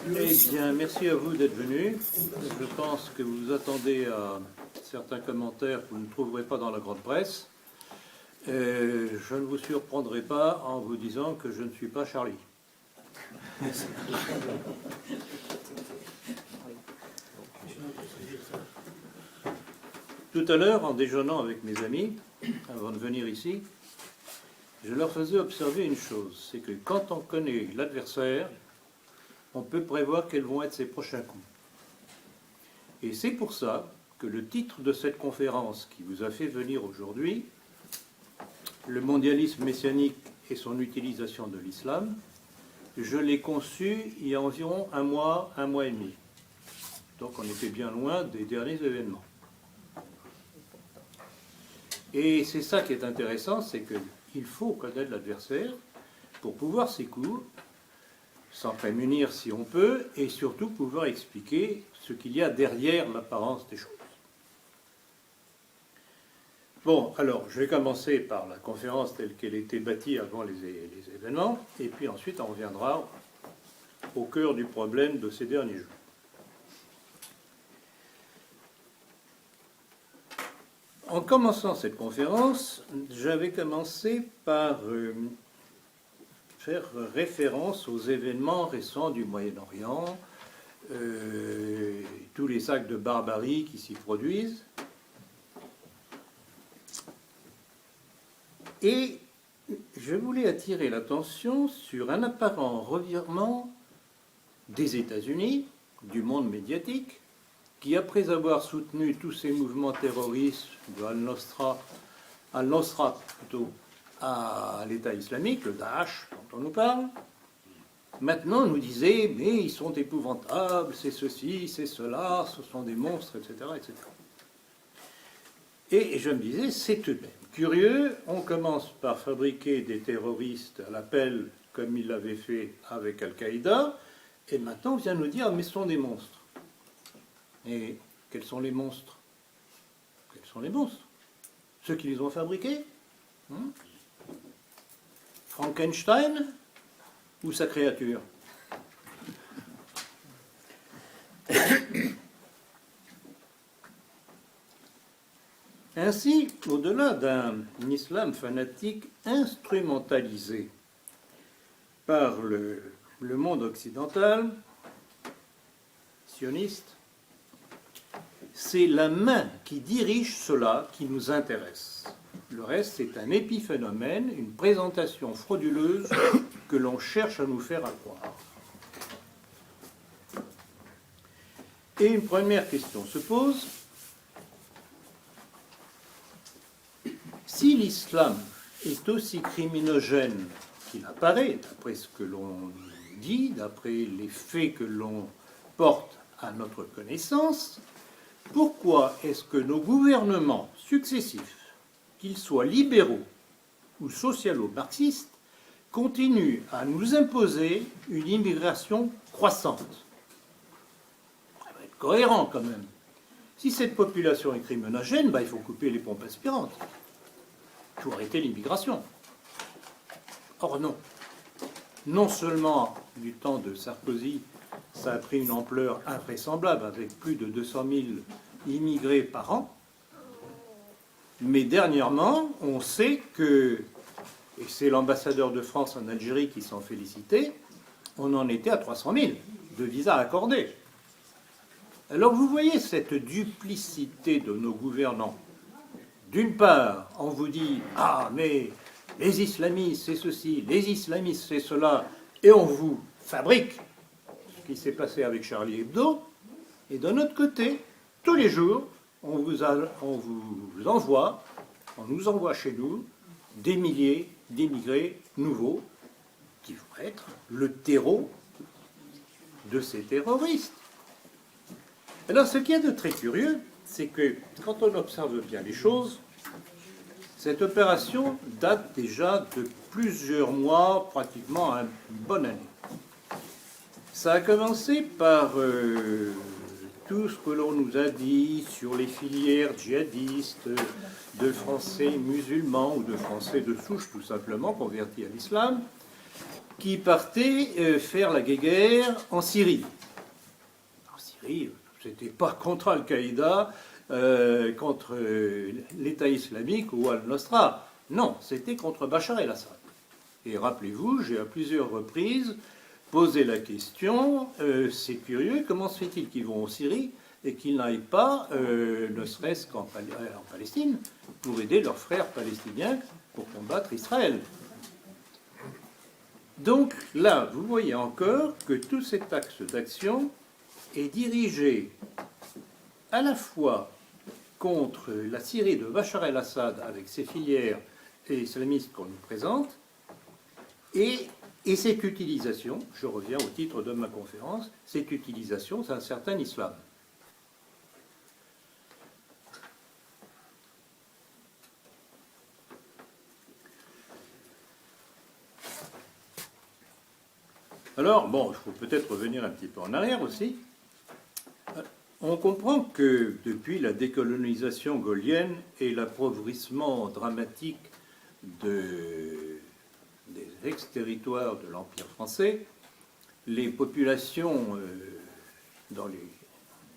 Eh bien, merci à vous d'être venus. Je pense que vous vous attendez à certains commentaires que vous ne trouverez pas dans la grande presse. Je ne vous surprendrai pas en vous disant que je ne suis pas Charlie. Tout à l'heure, en déjeunant avec mes amis, avant de venir ici, je leur faisais observer une chose, c'est que quand on connaît l'adversaire, on peut prévoir quels vont être ses prochains coups. Et c'est pour ça que le titre de cette conférence qui vous a fait venir aujourd'hui, le mondialisme messianique et son utilisation de l'islam, je l'ai conçu il y a environ un mois et demi. Donc on était bien loin des derniers événements. Et c'est ça qui est intéressant, c'est qu'il faut connaître l'adversaire pour pouvoir ses coups, s'en prémunir si on peut, et surtout pouvoir expliquer ce qu'il y a derrière l'apparence des choses. Bon, alors, je vais commencer par la conférence telle qu'elle était bâtie avant les événements, et puis ensuite on reviendra au cœur du problème de ces derniers jours. En commençant cette conférence, j'avais commencé par faire référence aux événements récents du Moyen-Orient, tous les actes de barbarie qui s'y produisent. Et je voulais attirer l'attention sur un apparent revirement des États-Unis, du monde médiatique, qui, après avoir soutenu tous ces mouvements terroristes de Al-Nusra plutôt, à l'État islamique, le Daesh dont on nous parle, maintenant nous disait « mais ils sont épouvantables, c'est ceci, c'est cela, ce sont des monstres, etc. etc. » Et je me disais, c'est tout de même curieux, on commence par fabriquer des terroristes à l'appel, comme il l'avait fait avec Al-Qaïda, et maintenant on vient nous dire « mais ce sont des monstres ». Et quels sont les monstres? Quels sont les monstres? Ceux qui les ont fabriqués? Frankenstein ou sa créature? Ainsi, au-delà d'un islam fanatique instrumentalisé par le monde occidental, sioniste, c'est la main qui dirige cela qui nous intéresse. Le reste, c'est un épiphénomène, une présentation frauduleuse que l'on cherche à nous faire croire. Et une première question se pose. Si l'islam est aussi criminogène qu'il apparaît, d'après ce que l'on dit, d'après les faits que l'on porte à notre connaissance, pourquoi est-ce que nos gouvernements successifs, qu'ils soient libéraux ou socialo-marxistes, continuent à nous imposer une immigration croissante? Ça va être cohérent quand même. Si cette population est criminogène, il faut couper les pompes aspirantes. Il faut arrêter l'immigration. Or non. Non seulement du temps de Sarkozy, ça a pris une ampleur invraisemblable avec plus de 200 000 immigrés par an, mais dernièrement, on sait que, et c'est l'ambassadeur de France en Algérie qui s'en félicitait, on en était à 300 000 de visas accordés. Alors vous voyez cette duplicité de nos gouvernants. D'une part, on vous dit « Ah, mais les islamistes, c'est ceci, les islamistes, c'est cela », et on vous fabrique ce qui s'est passé avec Charlie Hebdo, et d'un autre côté, tous les jours, on nous envoie chez nous des milliers d'immigrés nouveaux qui vont être le terreau de ces terroristes. Alors, ce qu'il y a de très curieux, c'est que quand on observe bien les choses, cette opération date déjà de plusieurs mois, pratiquement une bonne année. Ça a commencé par tout ce que l'on nous a dit sur les filières djihadistes de Français musulmans ou de Français de souche tout simplement convertis à l'islam, qui partait faire la guéguerre en Syrie. En Syrie, c'était pas contre Al-Qaïda, contre l'État islamique ou Al-Nosra. Non, c'était contre Bachar el-Assad. Et rappelez-vous, j'ai à plusieurs reprises posé la question, c'est curieux, comment se fait-il qu'ils vont en Syrie et qu'ils n'aillent pas, ne serait-ce qu'en Palestine, pour aider leurs frères palestiniens pour combattre Israël. Donc là, vous voyez encore que tout cet axe d'action est dirigé à la fois contre la Syrie de Bachar el-Assad avec ses filières et islamistes qu'on nous présente, et cette utilisation, je reviens au titre de ma conférence, cette utilisation d'un certain islam. Alors, bon, il faut peut-être revenir un petit peu en arrière aussi. On comprend que depuis la décolonisation gaullienne et l'appauvrissement dramatique des ex-territoires de l'Empire français, les populations dans les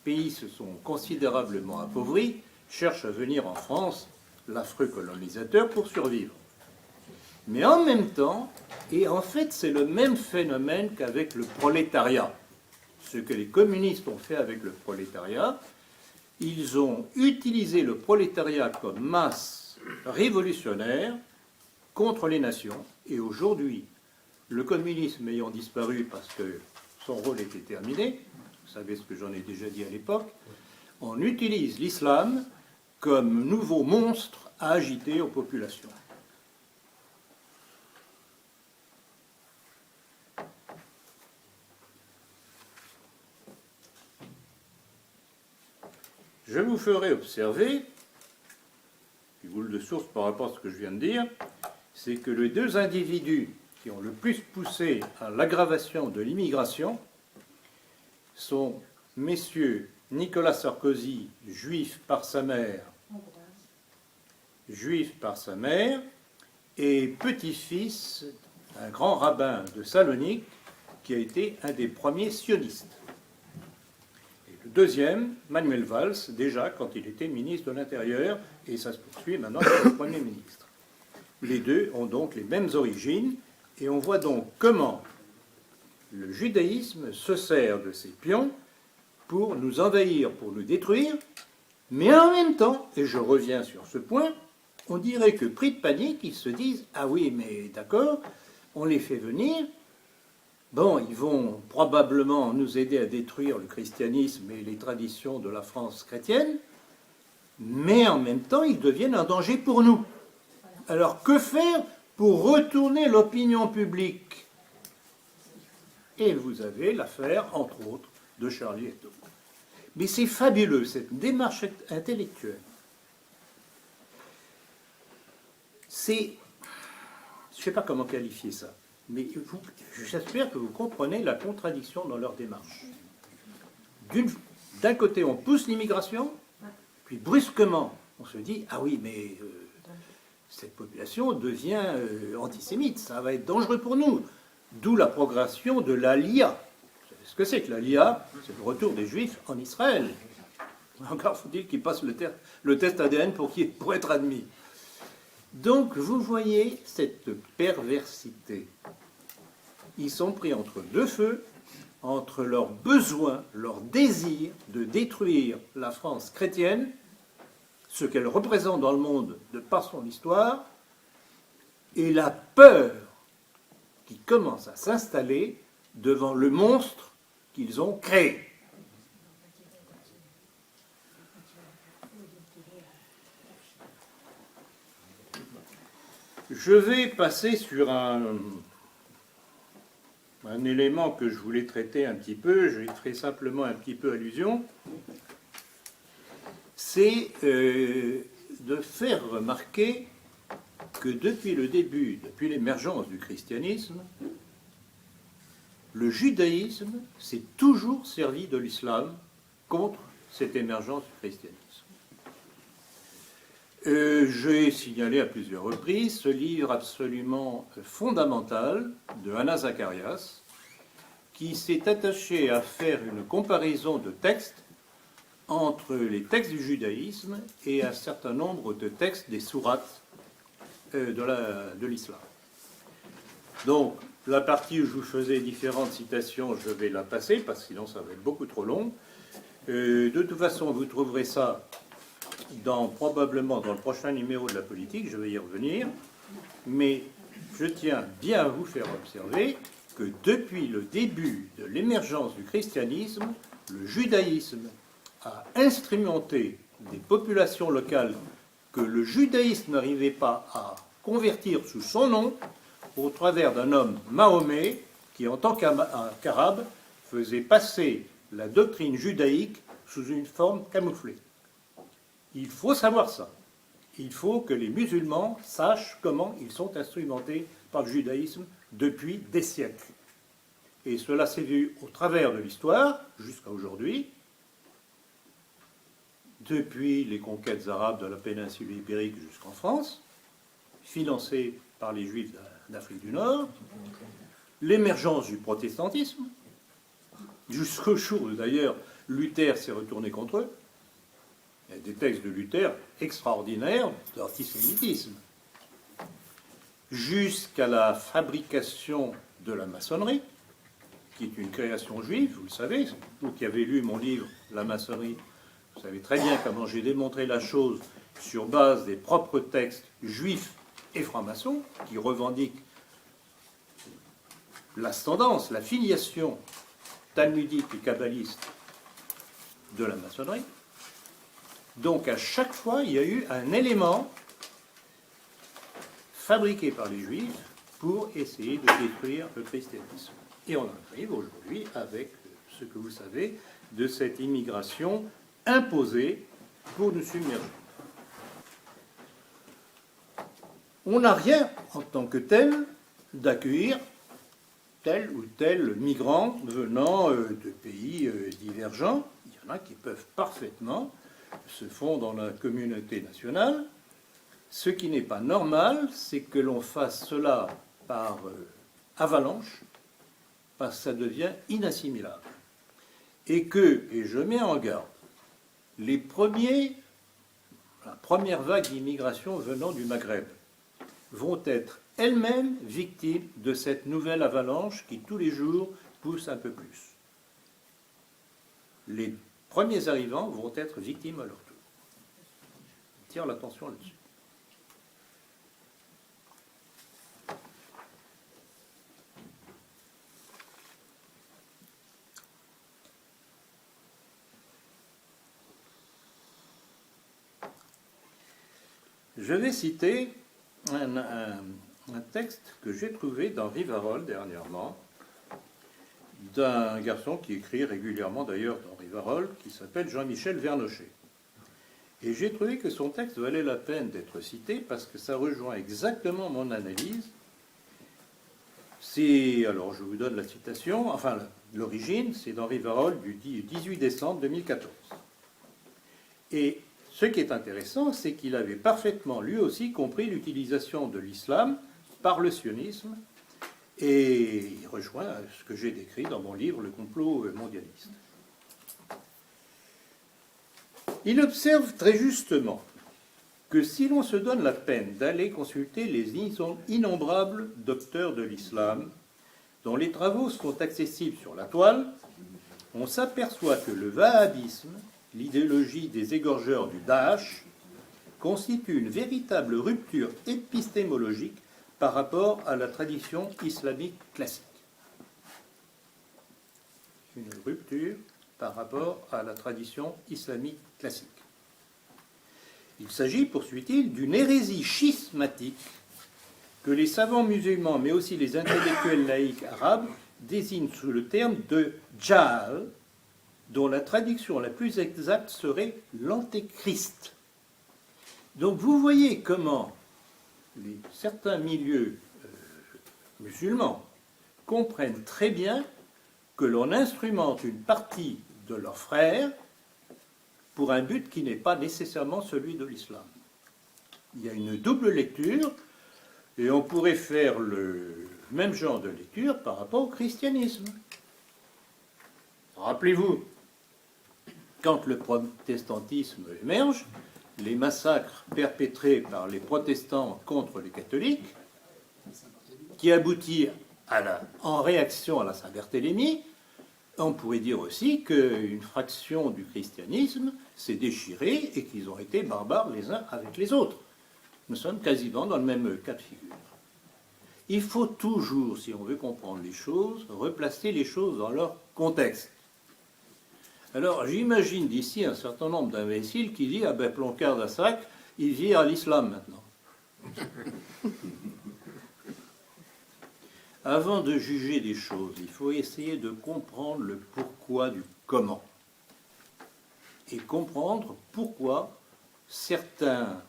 pays se sont considérablement appauvries, cherchent à venir en France, l'affreux colonisateur, pour survivre. Mais en même temps, et en fait c'est le même phénomène qu'avec le prolétariat, ce que les communistes ont fait avec le prolétariat, ils ont utilisé le prolétariat comme masse révolutionnaire contre les nations. Et aujourd'hui, le communisme ayant disparu parce que son rôle était terminé, vous savez ce que j'en ai déjà dit à l'époque, on utilise l'islam comme nouveau monstre à agiter aux populations. Je vous ferai observer, une boule de source par rapport à ce que je viens de dire, c'est que les deux individus qui ont le plus poussé à l'aggravation de l'immigration sont messieurs Nicolas Sarkozy, juif par sa mère, et petit-fils d'un grand rabbin de Salonique qui a été un des premiers sionistes. Le deuxième, Manuel Valls, déjà quand il était ministre de l'Intérieur, et ça se poursuit maintenant avec le Premier ministre. Les deux ont donc les mêmes origines, et on voit donc comment le judaïsme se sert de ces pions pour nous envahir, pour nous détruire, mais en même temps, et je reviens sur ce point, on dirait que pris de panique, ils se disent « Ah oui, mais d'accord, on les fait venir, bon, ils vont probablement nous aider à détruire le christianisme et les traditions de la France chrétienne, mais en même temps, ils deviennent un danger pour nous. Alors, que faire pour retourner l'opinion publique ? » Et vous avez l'affaire, entre autres, de Charlie Hebdo. Mais c'est fabuleux, cette démarche intellectuelle. C'est... Je ne sais pas comment qualifier ça. Mais j'espère que vous comprenez la contradiction dans leur démarche. D'un côté, on pousse l'immigration, puis brusquement, on se dit « Ah oui, mais cette population devient antisémite, ça va être dangereux pour nous. » D'où la progression de l'Aliyah. Vous savez ce que c'est que l'Aliyah? C'est le retour des Juifs en Israël. Encore faut-il qu'ils passent le test ADN pour être admis. Donc, vous voyez cette perversité. Ils sont pris entre deux feux, entre leur besoin, leur désir de détruire la France chrétienne, ce qu'elle représente dans le monde de par son histoire, et la peur qui commence à s'installer devant le monstre qu'ils ont créé. Je vais passer sur un élément que je voulais traiter un petit peu, je y ferai simplement un petit peu allusion, c'est de faire remarquer que depuis le début, depuis l'émergence du christianisme, le judaïsme s'est toujours servi de l'islam contre cette émergence du christianisme. J'ai signalé à plusieurs reprises ce livre absolument fondamental de Hanna Zacharias, qui s'est attaché à faire une comparaison de textes entre les textes du judaïsme et un certain nombre de textes des sourates de l'islam. Donc, la partie où je vous faisais différentes citations, je vais la passer, parce que sinon ça va être beaucoup trop long. De toute façon, vous trouverez ça probablement dans le prochain numéro de la politique, je vais y revenir. Mais je tiens bien à vous faire observer que depuis le début de l'émergence du christianisme, le judaïsme a instrumenté des populations locales que le judaïsme n'arrivait pas à convertir sous son nom, au travers d'un homme, Mahomet, qui en tant qu'arabe faisait passer la doctrine judaïque sous une forme camouflée. Il faut savoir ça. Il faut que les musulmans sachent comment ils sont instrumentés par le judaïsme depuis des siècles. Et cela s'est vu au travers de l'histoire, jusqu'à aujourd'hui, depuis les conquêtes arabes de la péninsule ibérique jusqu'en France, financées par les Juifs d'Afrique du Nord, l'émergence du protestantisme, jusqu'au jour où d'ailleurs Luther s'est retourné contre eux. Il y a des textes de Luther extraordinaires d'antisémitisme, jusqu'à la fabrication de la maçonnerie, qui est une création juive, vous le savez, vous qui avez lu mon livre « La maçonnerie », vous savez très bien comment j'ai démontré la chose sur base des propres textes juifs et francs-maçons, qui revendiquent l'ascendance, la filiation talmudique et kabbaliste de la maçonnerie. Donc à chaque fois, il y a eu un élément fabriqué par les Juifs pour essayer de détruire le christianisme. Et on en arrive aujourd'hui avec ce que vous savez de cette immigration imposée pour nous submerger. On n'a rien en tant que tel d'accueillir tel ou tel migrant venant de pays divergents. Il y en a qui peuvent parfaitement se font dans la communauté nationale. Ce qui n'est pas normal, c'est que l'on fasse cela par avalanche, parce que ça devient inassimilable. Et je mets en garde, la première vague d'immigration venant du Maghreb vont être elles-mêmes victimes de cette nouvelle avalanche qui tous les jours pousse un peu plus. Les premiers arrivants vont être victimes à leur tour. Je tire l'attention là-dessus. Je vais citer un texte que j'ai trouvé dans Rivarol dernièrement, d'un garçon qui écrit régulièrement d'ailleurs dans Rivarol, qui s'appelle Jean-Michel Vernochet. Et j'ai trouvé que son texte valait la peine d'être cité parce que ça rejoint exactement mon analyse. Alors je vous donne la citation, enfin l'origine, c'est dans Rivarol du 18 décembre 2014. Et ce qui est intéressant, c'est qu'il avait parfaitement, lui aussi, compris l'utilisation de l'islam par le sionisme, et il rejoint ce que j'ai décrit dans mon livre « Le complot mondialiste ». Il observe très justement que si l'on se donne la peine d'aller consulter les innombrables docteurs de l'islam, dont les travaux sont accessibles sur la toile, on s'aperçoit que le wahhabisme, l'idéologie des égorgeurs du Daesh, constitue une véritable rupture épistémologique par rapport à la tradition islamique classique. Une rupture par rapport à la tradition islamique classique. Il s'agit, poursuit-il, d'une hérésie schismatique que les savants musulmans, mais aussi les intellectuels laïcs arabes, désignent sous le terme de Djahal, dont la traduction la plus exacte serait l'antéchrist. Donc vous voyez comment certains milieux musulmans comprennent très bien que l'on instrumente une partie de leurs frères pour un but qui n'est pas nécessairement celui de l'islam. Il y a une double lecture, et on pourrait faire le même genre de lecture par rapport au christianisme. Rappelez-vous, quand le protestantisme émerge, les massacres perpétrés par les protestants contre les catholiques, qui aboutit en réaction à la Saint-Barthélemy, on pourrait dire aussi qu'une fraction du christianisme s'est déchirée et qu'ils ont été barbares les uns avec les autres. Nous sommes quasiment dans le même cas de figure. Il faut toujours, si on veut comprendre les choses, replacer les choses dans leur contexte. Alors, j'imagine d'ici un certain nombre d'imbéciles qui disent « Ah ben, Ploncard d'Assac, il vire à l'islam maintenant. » Avant de juger des choses, il faut essayer de comprendre le pourquoi du comment. Et comprendre pourquoi certains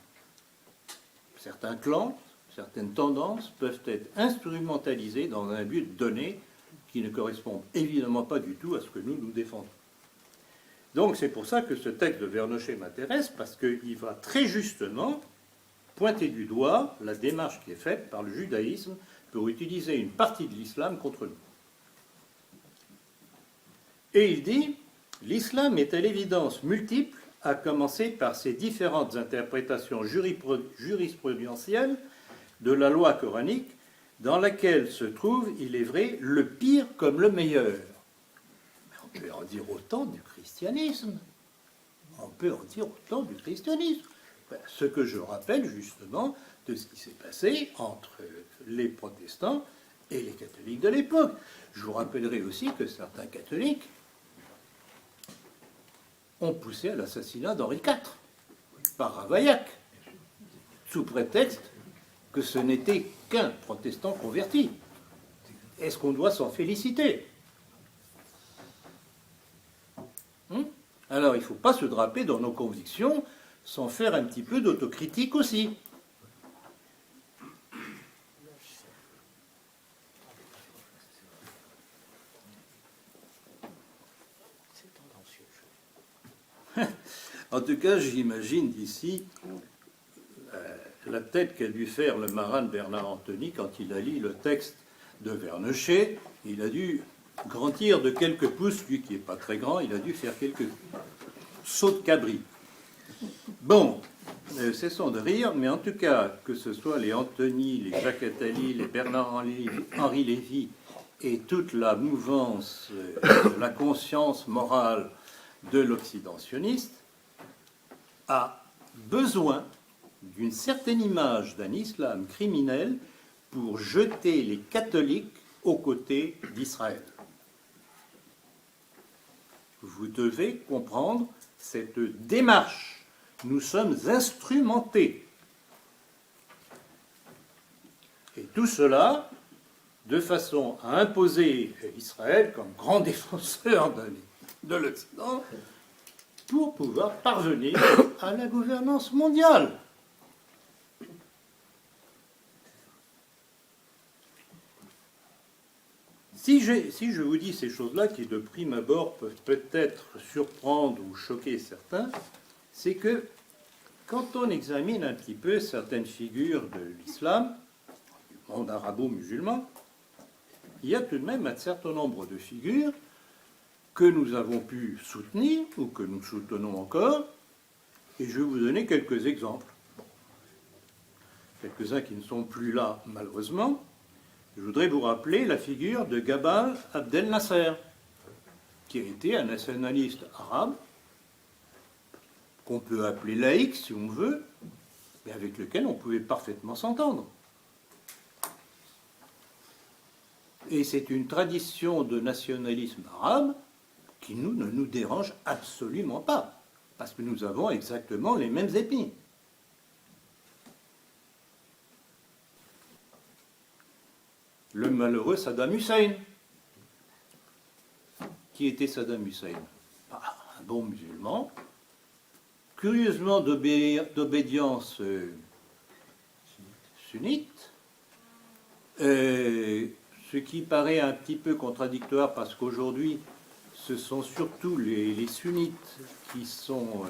clans, certaines tendances peuvent être instrumentalisées dans un but donné qui ne correspond évidemment pas du tout à ce que nous défendons. Donc c'est pour ça que ce texte de Vernochet m'intéresse, parce qu'il va très justement pointer du doigt la démarche qui est faite par le judaïsme pour utiliser une partie de l'islam contre nous. Et il dit « L'islam est à l'évidence multiple, à commencer par ses différentes interprétations jurisprudentielles de la loi coranique, dans laquelle se trouve, il est vrai, le pire comme le meilleur. » On peut en dire autant du christianisme. On peut en dire autant du christianisme. Ce que je rappelle justement de ce qui s'est passé entre les protestants et les catholiques de l'époque. Je vous rappellerai aussi que certains catholiques ont poussé à l'assassinat d'Henri IV par Ravaillac, sous prétexte que ce n'était qu'un protestant converti. Est-ce qu'on doit s'en féliciter ? Alors il ne faut pas se draper dans nos convictions sans faire un petit peu d'autocritique aussi. En tout cas, j'imagine d'ici la tête qu'a dû faire le marin de Bernard Anthony quand il a lu le texte de Vernochet. Il a dû grandir de quelques pouces, lui qui n'est pas très grand, il a dû faire quelques sauts de cabri. Bon, cessons de rire, mais en tout cas, que ce soit les Anthony, les Jacques Attali, les Bernard-Henri Lévy et toute la mouvance, la conscience morale de l'Occident sioniste, a besoin d'une certaine image d'un islam criminel pour jeter les catholiques aux côtés d'Israël. Vous devez comprendre cette démarche. Nous sommes instrumentés. Et tout cela de façon à imposer Israël comme grand défenseur de l'Occident pour pouvoir parvenir à la gouvernance mondiale. Si je vous dis ces choses-là qui de prime abord peuvent peut-être surprendre ou choquer certains, c'est que quand on examine un petit peu certaines figures de l'islam, du monde arabo-musulman, il y a tout de même un certain nombre de figures que nous avons pu soutenir ou que nous soutenons encore, et je vais vous donner quelques exemples. Quelques-uns qui ne sont plus là, malheureusement. Je voudrais vous rappeler la figure de Gamal Abdel Nasser, qui a été un nationaliste arabe, qu'on peut appeler laïque si on veut, mais avec lequel on pouvait parfaitement s'entendre. Et c'est une tradition de nationalisme arabe qui ne nous dérange absolument pas, parce que nous avons exactement les mêmes ethnies. Le malheureux Saddam Hussein. Qui était Saddam Hussein? Un bon musulman, curieusement d'obédience sunnite, ce qui paraît un petit peu contradictoire parce qu'aujourd'hui, ce sont surtout les sunnites qui sont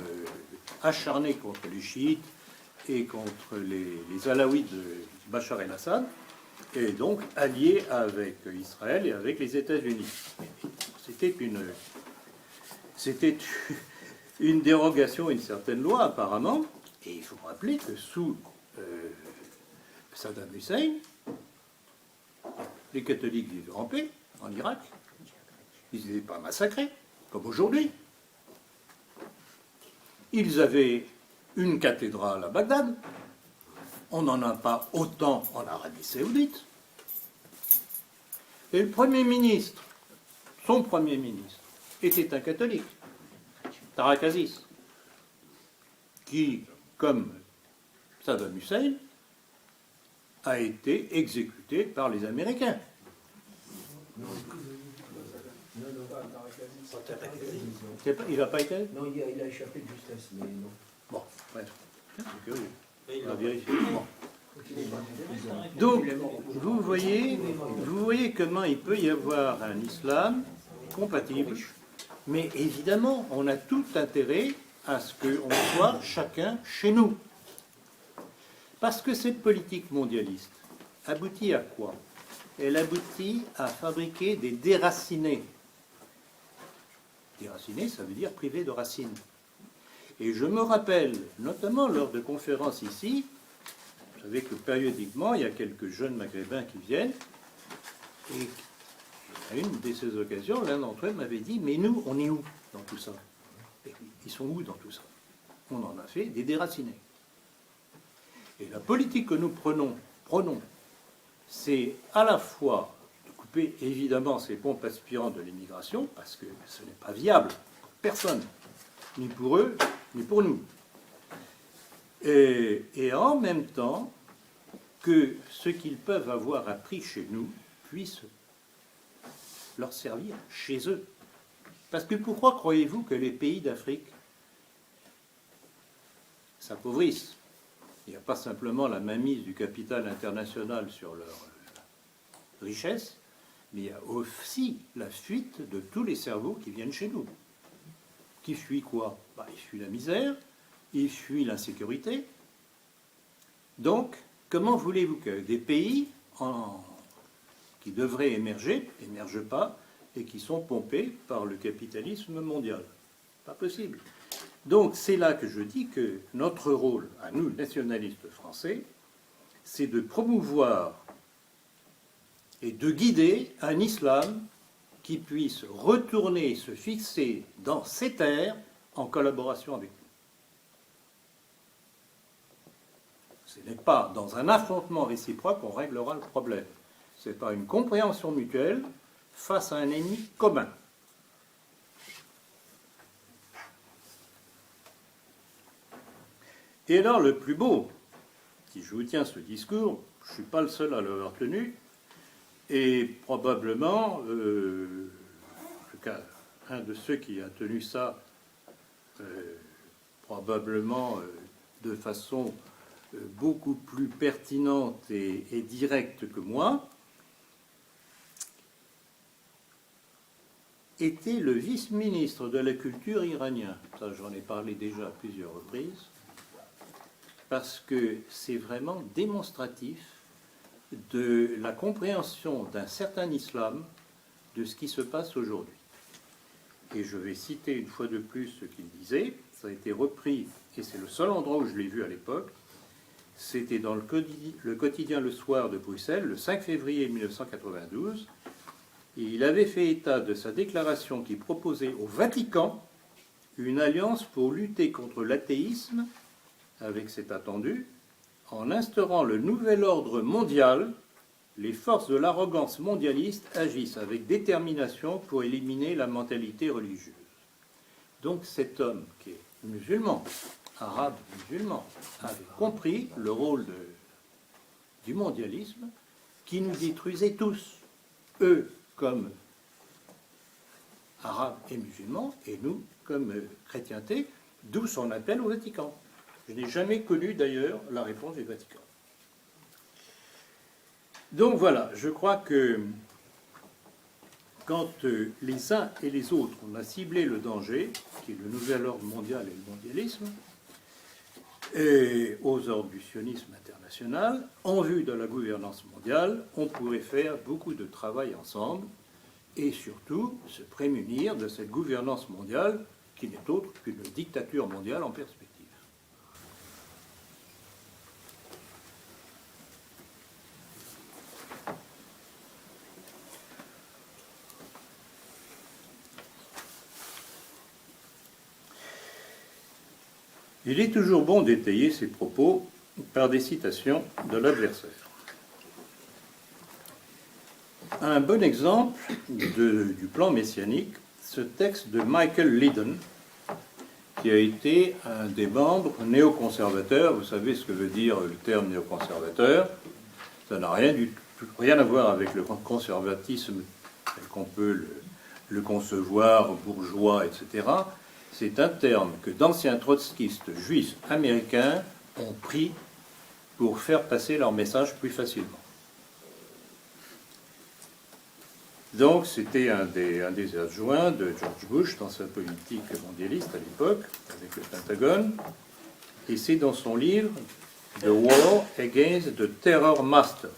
acharnés contre les chiites et contre les Alaouites de Bachar el-Assad, et donc allié avec Israël et avec les États-Unis. C'était une dérogation à une certaine loi, apparemment, et il faut rappeler que sous Saddam Hussein, les catholiques vivaient en paix en Irak. Ils n'étaient pas massacrés, comme aujourd'hui. Ils avaient une cathédrale à Bagdad. On n'en a pas autant en Arabie Saoudite. Et le Premier ministre, son Premier ministre, était un catholique, Tareq Aziz, qui, comme Saddam Hussein, a été exécuté par les Américains. Il n'a pas été? Non, il a échappé de justesse, mais non. Bon, bref. C'est curieux. On va vérifier. Bon. Donc, vous voyez comment il peut y avoir un islam compatible, mais évidemment, on a tout intérêt à ce qu'on soit chacun chez nous. Parce que cette politique mondialiste aboutit à quoi? Elle aboutit à fabriquer des déracinés. Déracinés, ça veut dire privé de racines. Et je me rappelle, notamment lors de conférences ici, vous savez que périodiquement, il y a quelques jeunes maghrébins qui viennent, et à une de ces occasions, l'un d'entre eux m'avait dit, mais nous, on est où dans tout ça? Et ils sont où dans tout ça? On en a fait des déracinés. Et la politique que nous prenons, c'est à la fois de couper évidemment ces pompes aspirantes de l'immigration, parce que ce n'est pas viable pour personne, ni pour eux, ni pour nous. Et en même temps, que ce qu'ils peuvent avoir appris chez nous puisse leur servir chez eux. Parce que pourquoi croyez-vous que les pays d'Afrique s'appauvrissent? Il n'y a pas simplement la mainmise du capital international sur leur richesse, mais il y a aussi la fuite de tous les cerveaux qui viennent chez nous. Qui fuit quoi? Il fuit la misère, il fuit l'insécurité. Donc, comment voulez-vous que des pays qui devraient émerger, n'émergent pas, et qui sont pompés par le capitalisme mondial? Pas possible. Donc c'est là que je dis que notre rôle, à nous, nationalistes français, c'est de promouvoir et de guider un islam qui puisse retourner se fixer dans ces terres en collaboration avec nous. Ce n'est pas dans un affrontement réciproque qu'on réglera le problème. C'est par une compréhension mutuelle face à un ennemi commun. Et alors, le plus beau, si je vous tiens ce discours, je ne suis pas le seul à l'avoir tenu, et probablement, un de ceux qui a tenu ça, probablement de façon beaucoup plus pertinente et directe que moi, était le vice-ministre de la culture iranien. Ça, j'en ai parlé déjà à plusieurs reprises. Parce que c'est vraiment démonstratif de la compréhension d'un certain islam de ce qui se passe aujourd'hui. Et je vais citer une fois de plus ce qu'il disait. Ça a été repris, et c'est le seul endroit où je l'ai vu à l'époque. C'était dans le quotidien Le Soir de Bruxelles, le 5 février 1992. Et il avait fait état de sa déclaration qui proposait au Vatican une alliance pour lutter contre l'athéisme, avec cet attendu, en instaurant le nouvel ordre mondial, les forces de l'arrogance mondialiste agissent avec détermination pour éliminer la mentalité religieuse. Donc cet homme qui est musulman, arabe musulman, avait compris le rôle du mondialisme qui nous détruisait tous, eux comme arabes et musulmans, et nous comme chrétienté, d'où son appel au Vatican. Je n'ai jamais connu d'ailleurs la réponse du Vatican. Donc voilà, je crois que quand les uns et les autres, on a ciblé le danger, qui est le nouvel ordre mondial et le mondialisme, et aux ordres du sionisme international, en vue de la gouvernance mondiale, on pourrait faire beaucoup de travail ensemble et surtout se prémunir de cette gouvernance mondiale qui n'est autre qu'une dictature mondiale en perspective. Il est toujours bon d'étayer ces propos par des citations de l'adversaire. Un bon exemple du plan messianique, ce texte de Michael Liddon, qui a été un des membres néoconservateurs. Vous savez ce que veut dire le terme néoconservateur. Ça n'a rien à voir avec le conservatisme tel qu'on peut le concevoir, bourgeois, etc. C'est un terme que d'anciens trotskistes juifs américains ont pris pour faire passer leur message plus facilement. Donc c'était un des adjoints de George Bush dans sa politique mondialiste à l'époque, avec le Pentagone, et c'est dans son livre « The War Against the Terror Masters »,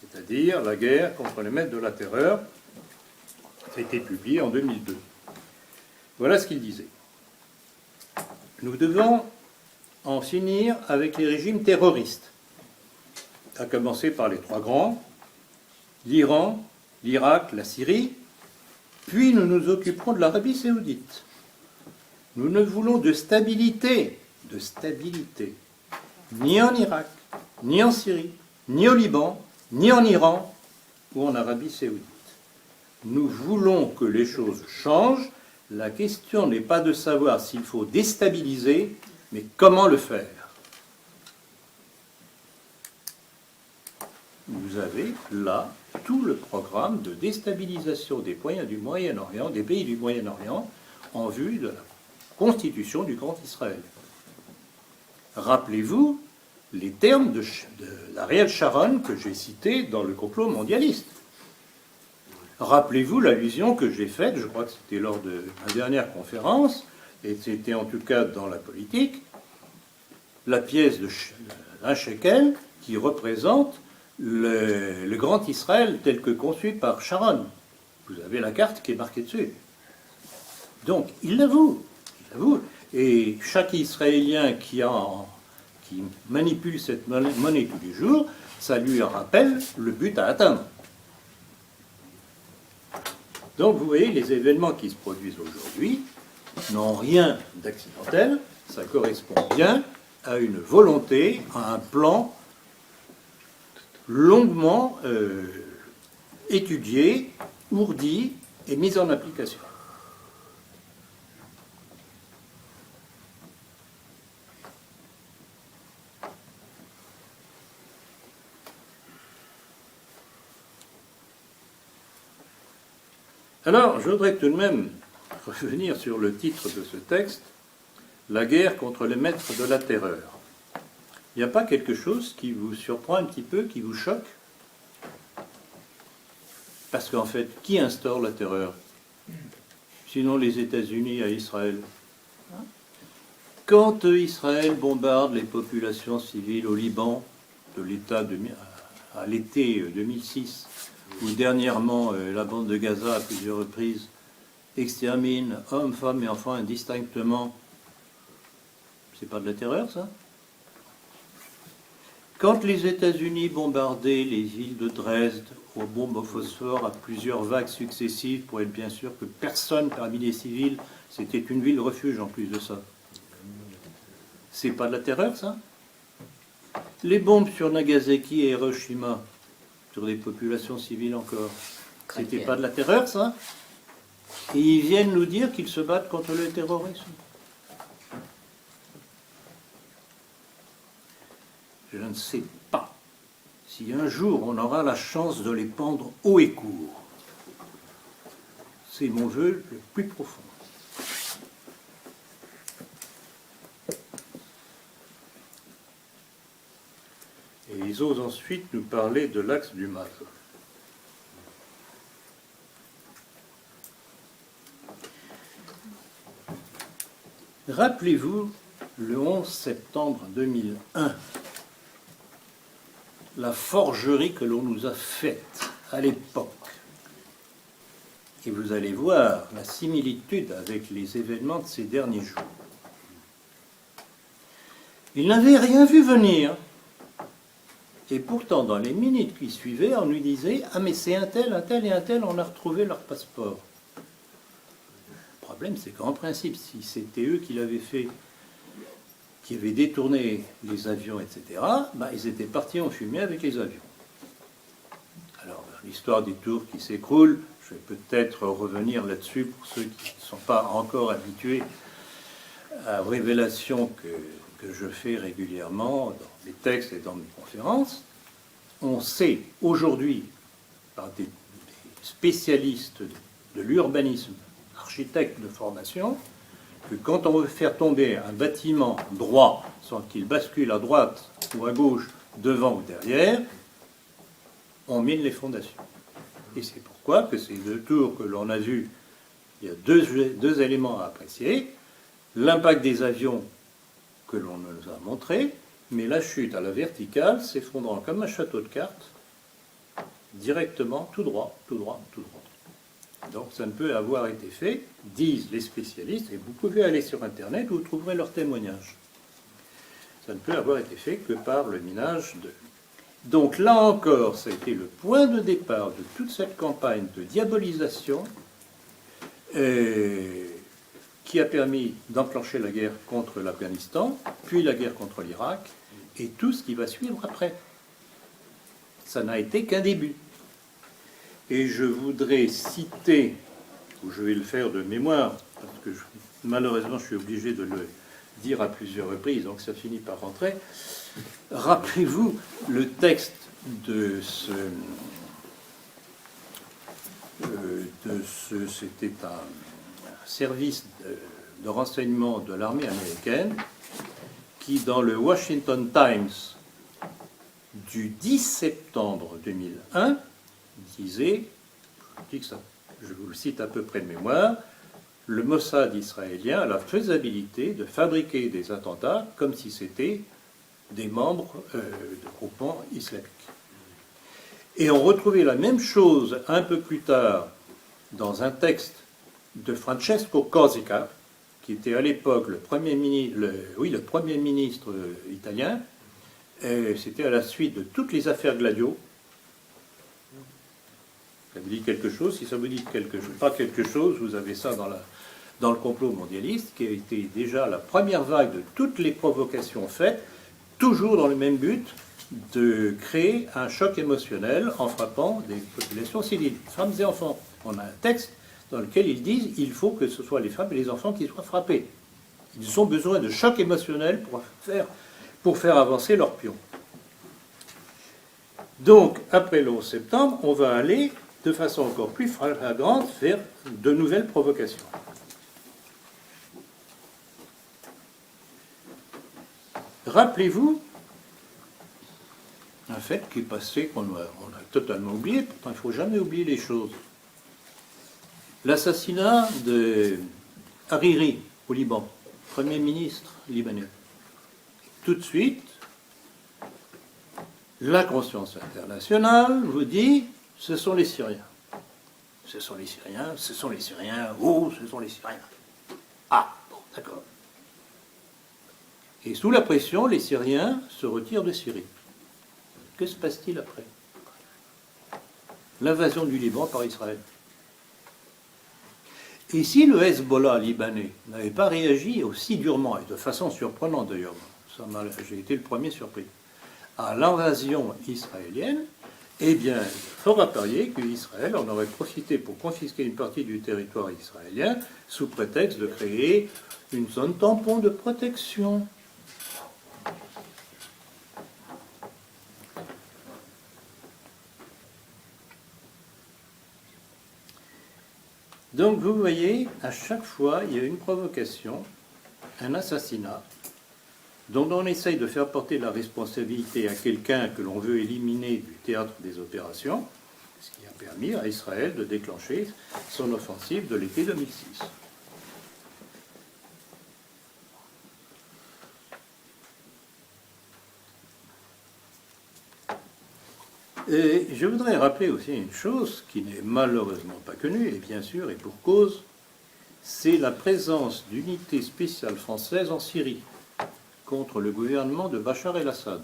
c'est-à-dire la guerre contre les maîtres de la terreur. Ça a été publié en 2002. Voilà ce qu'il disait. Nous devons en finir avec les régimes terroristes, à commencer par les trois grands, l'Iran, l'Irak, la Syrie, puis nous nous occuperons de l'Arabie saoudite. Nous ne voulons de stabilité, ni en Irak, ni en Syrie, ni au Liban, ni en Iran ou en Arabie saoudite. Nous voulons que les choses changent. La question n'est pas de savoir s'il faut déstabiliser, mais comment le faire. Vous avez là tout le programme de déstabilisation des pays du Moyen-Orient, en vue de la constitution du Grand Israël. Rappelez-vous les termes de l'Ariel Sharon que j'ai cités dans le complot mondialiste. Rappelez-vous l'allusion que j'ai faite, je crois que c'était lors de ma dernière conférence, et c'était en tout cas dans la politique, la pièce d'un shekel qui représente le Grand Israël tel que conçu par Sharon. Vous avez la carte qui est marquée dessus. Donc, il l'avoue. Et chaque Israélien qui manipule cette monnaie tous les jours, ça lui rappelle le but à atteindre. Donc, vous voyez, les événements qui se produisent aujourd'hui n'ont rien d'accidentel, ça correspond bien à une volonté, à un plan longuement étudié, ourdi et mis en application. Alors, je voudrais tout de même revenir sur le titre de ce texte, « La guerre contre les maîtres de la terreur ». Il n'y a pas quelque chose qui vous surprend un petit peu, qui vous choque? Parce qu'en fait, qui instaure la terreur? Sinon les États-Unis à Israël. Quand Israël bombarde les populations civiles au Liban, à l'été 2006, ou dernièrement la bande de Gaza à plusieurs reprises, extermine hommes, femmes et enfants indistinctement, c'est pas de la terreur, ça? Quand les États-Unis bombardaient les villes de Dresde aux bombes au phosphore à plusieurs vagues successives pour être bien sûr que personne parmi les civils, c'était une ville refuge en plus de ça. C'est pas de la terreur, ça? Les bombes sur Nagasaki et Hiroshima, sur des populations civiles encore, c'était pas de la terreur, ça? Et ils viennent nous dire qu'ils se battent contre le terrorisme. Je ne sais pas si un jour on aura la chance de les pendre haut et court. C'est mon vœu le plus profond. Et ils osent ensuite nous parler de l'axe du mal. Rappelez-vous le 11 septembre 2001, la forgerie que l'on nous a faite à l'époque. Et vous allez voir la similitude avec les événements de ces derniers jours. Il n'avait rien vu venir. Et pourtant, dans les minutes qui suivaient, on lui disait « Ah, mais c'est un tel et un tel, on a retrouvé leur passeport. » Le problème, c'est qu'en principe, si c'était eux qui l'avaient fait, qui avaient détourné les avions, etc., ben, ils étaient partis en fumée avec les avions. Alors, l'histoire des tours qui s'écroulent, je vais peut-être revenir là-dessus pour ceux qui ne sont pas encore habitués aux révélations que je fais régulièrement dans mes textes et dans mes conférences. On sait aujourd'hui, par des spécialistes de l'urbanisme, architectes de formation, que quand on veut faire tomber un bâtiment droit sans qu'il bascule à droite ou à gauche, devant ou derrière, on mine les fondations. Et c'est pourquoi que ces deux tours que l'on a vus, il y a deux éléments à apprécier. L'impact des avions que l'on nous a montré, mais la chute à la verticale s'effondrant comme un château de cartes, directement, tout droit, tout droit, tout droit. Donc ça ne peut avoir été fait, disent les spécialistes, et vous pouvez aller sur Internet, vous trouverez leurs témoignages. Ça ne peut avoir été fait que par le minage de... Donc là encore, ça a été le point de départ de toute cette campagne de diabolisation qui a permis d'enclencher la guerre contre l'Afghanistan, puis la guerre contre l'Irak, et tout ce qui va suivre après. Ça n'a été qu'un début. Et je voudrais citer, ou je vais le faire de mémoire, parce que malheureusement je suis obligé de le dire à plusieurs reprises, donc ça finit par rentrer. Rappelez-vous le texte de c'était un service de renseignement de l'armée américaine qui, dans le Washington Times du 10 septembre 2001, disait, je vous le cite à peu près de mémoire, le Mossad israélien a la faisabilité de fabriquer des attentats comme si c'était des membres de groupements islamiques. Et on retrouvait la même chose un peu plus tard dans un texte de Francesco Cossica, qui était à l'époque le premier ministre italien. C'était à la suite de toutes les affaires Gladio. Ça vous dit quelque chose? Si ça vous dit pas quelque chose, vous avez ça dans le complot mondialiste, qui a été déjà la première vague de toutes les provocations faites, toujours dans le même but de créer un choc émotionnel en frappant des populations civiles, femmes et enfants. On a un texte dans lequel ils disent qu'il faut que ce soit les femmes et les enfants qui soient frappés. Ils ont besoin de choc émotionnel pour faire avancer leur pion. Donc, après le 11 septembre, on va aller de façon encore plus flagrante vers de nouvelles provocations. Rappelez-vous un fait qui est passé, qu'on a totalement oublié, pourtant il ne faut jamais oublier les choses. L'assassinat de Hariri au Liban, Premier ministre libanais. Tout de suite, la conscience internationale vous dit ce sont les Syriens. Ce sont les Syriens, ce sont les Syriens, oh, ce sont les Syriens. Ah, bon, d'accord. Et sous la pression, les Syriens se retirent de Syrie. Que se passe-t-il après? L'invasion du Liban par Israël. Et si le Hezbollah libanais n'avait pas réagi aussi durement, et de façon surprenante d'ailleurs, j'ai été le premier surpris, à l'invasion israélienne, eh bien, il faut parier qu'Israël en aurait profité pour confisquer une partie du territoire israélien sous prétexte de créer une zone tampon de protection. Donc vous voyez, à chaque fois, il y a une provocation, un assassinat, dont on essaye de faire porter la responsabilité à quelqu'un que l'on veut éliminer du théâtre des opérations, ce qui a permis à Israël de déclencher son offensive de l'été 2006. Et je voudrais rappeler aussi une chose qui n'est malheureusement pas connue, et bien sûr, et pour cause, c'est la présence d'unités spéciales françaises en Syrie contre le gouvernement de Bachar el-Assad.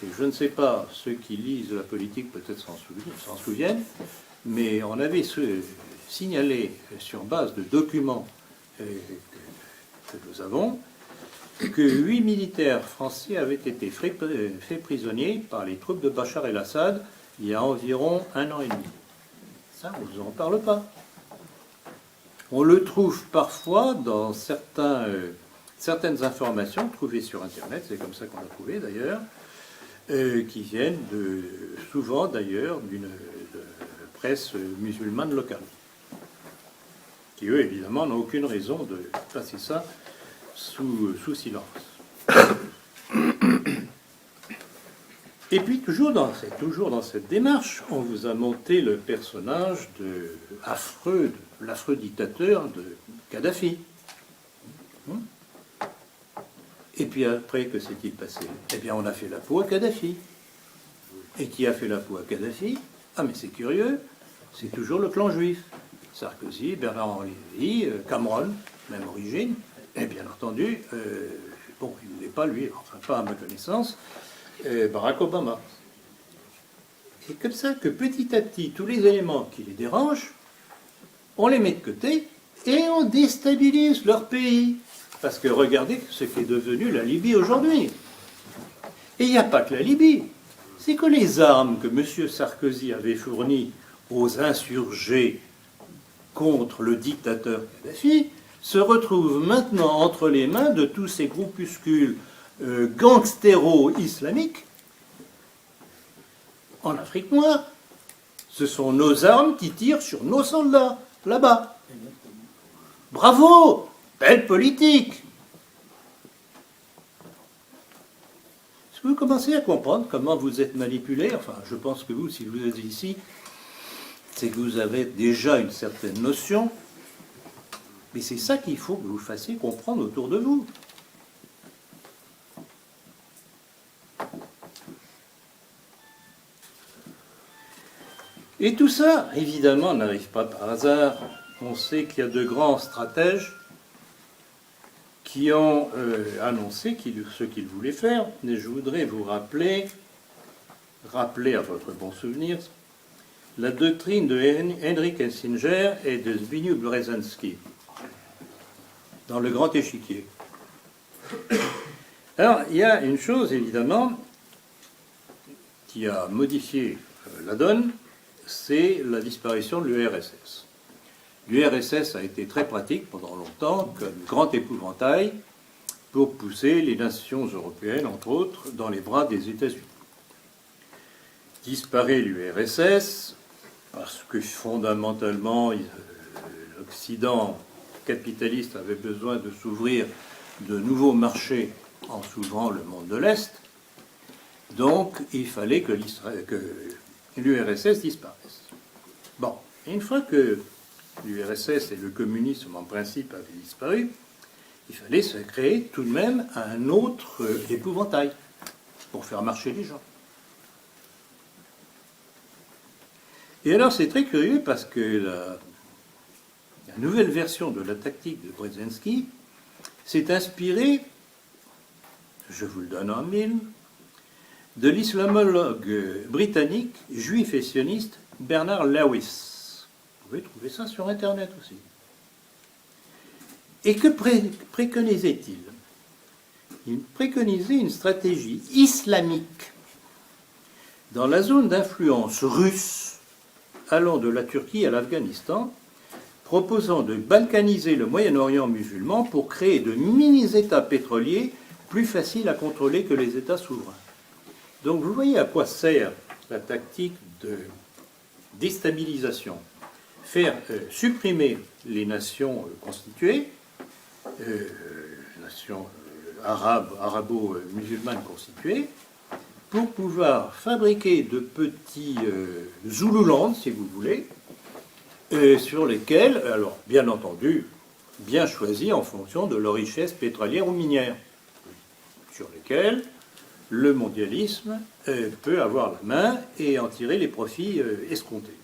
Et je ne sais pas, ceux qui lisent la politique peut-être s'en souviennent, mais on avait signalé sur base de documents que nous avons que 8 militaires français avaient été faits prisonniers par les troupes de Bachar el-Assad il y a environ 1 an et demi. Ça, on ne vous en parle pas. On le trouve parfois dans certaines informations trouvées sur Internet, c'est comme ça qu'on l'a trouvé d'ailleurs, qui viennent souvent d'ailleurs d'une presse musulmane locale, qui eux évidemment n'ont aucune raison de passer ça sous silence. Et puis toujours dans cette démarche, on vous a monté le personnage l'affreux dictateur de Kadhafi. Et puis après, que s'est-il passé? Eh bien, on a fait la peau à Kadhafi. Et qui a fait la peau à Kadhafi? Ah, mais c'est curieux, c'est toujours le clan juif. Sarkozy, Bernard-Henri Lévy, Cameron, même origine. Et bien entendu, bon, il n'est pas lui, enfin pas à ma connaissance, Barack Obama. C'est comme ça que petit à petit, tous les éléments qui les dérangent, on les met de côté et on déstabilise leur pays. Parce que regardez ce qu'est devenu la Libye aujourd'hui. Et il n'y a pas que la Libye. C'est que les armes que M. Sarkozy avait fournies aux insurgés contre le dictateur Kadhafi se retrouvent maintenant entre les mains de tous ces groupuscules gangstéro-islamiques en Afrique noire. Ce sont nos armes qui tirent sur nos soldats, là-bas. Bravo! Belle politique! Est-ce que vous commencez à comprendre comment vous êtes manipulé? Enfin, je pense que vous, si vous êtes ici, c'est que vous avez déjà une certaine notion. Mais c'est ça qu'il faut que vous fassiez comprendre autour de vous. Et tout ça, évidemment, n'arrive pas par hasard. On sait qu'il y a de grands stratèges qui ont annoncé ce qu'ils voulaient faire. Mais je voudrais vous rappeler à votre bon souvenir, la doctrine de Henry Kissinger et de Zbigniew Brzezinski dans le grand échiquier. Alors, il y a une chose, évidemment, qui a modifié la donne, c'est la disparition de l'URSS. L'URSS a été très pratique pendant longtemps comme grand épouvantail pour pousser les nations européennes, entre autres, dans les bras des États-Unis. Disparaît l'URSS parce que fondamentalement l'Occident capitaliste avait besoin de s'ouvrir de nouveaux marchés en s'ouvrant le monde de l'Est. Donc il fallait que l'URSS disparaisse. Bon, et une fois que l'URSS et le communisme en principe avaient disparu, il fallait se créer tout de même un autre épouvantail pour faire marcher les gens. Et alors c'est très curieux parce que la nouvelle version de la tactique de Brzezinski s'est inspirée, je vous le donne en mille, de l'islamologue britannique, juif et sioniste Bernard Lewis. Vous pouvez trouver ça sur Internet aussi. Et que préconisait-il? Il préconisait une stratégie islamique dans la zone d'influence russe allant de la Turquie à l'Afghanistan, proposant de balkaniser le Moyen-Orient musulman pour créer de mini-États pétroliers plus faciles à contrôler que les États souverains. Donc vous voyez à quoi sert la tactique de déstabilisation. Faire supprimer les nations constituées, nations arabo-musulmanes constituées, pour pouvoir fabriquer de petits Zululand, si vous voulez, sur lesquels, alors bien entendu, bien choisis en fonction de leur richesse pétrolière ou minière, sur lesquels le mondialisme peut avoir la main et en tirer les profits escomptés.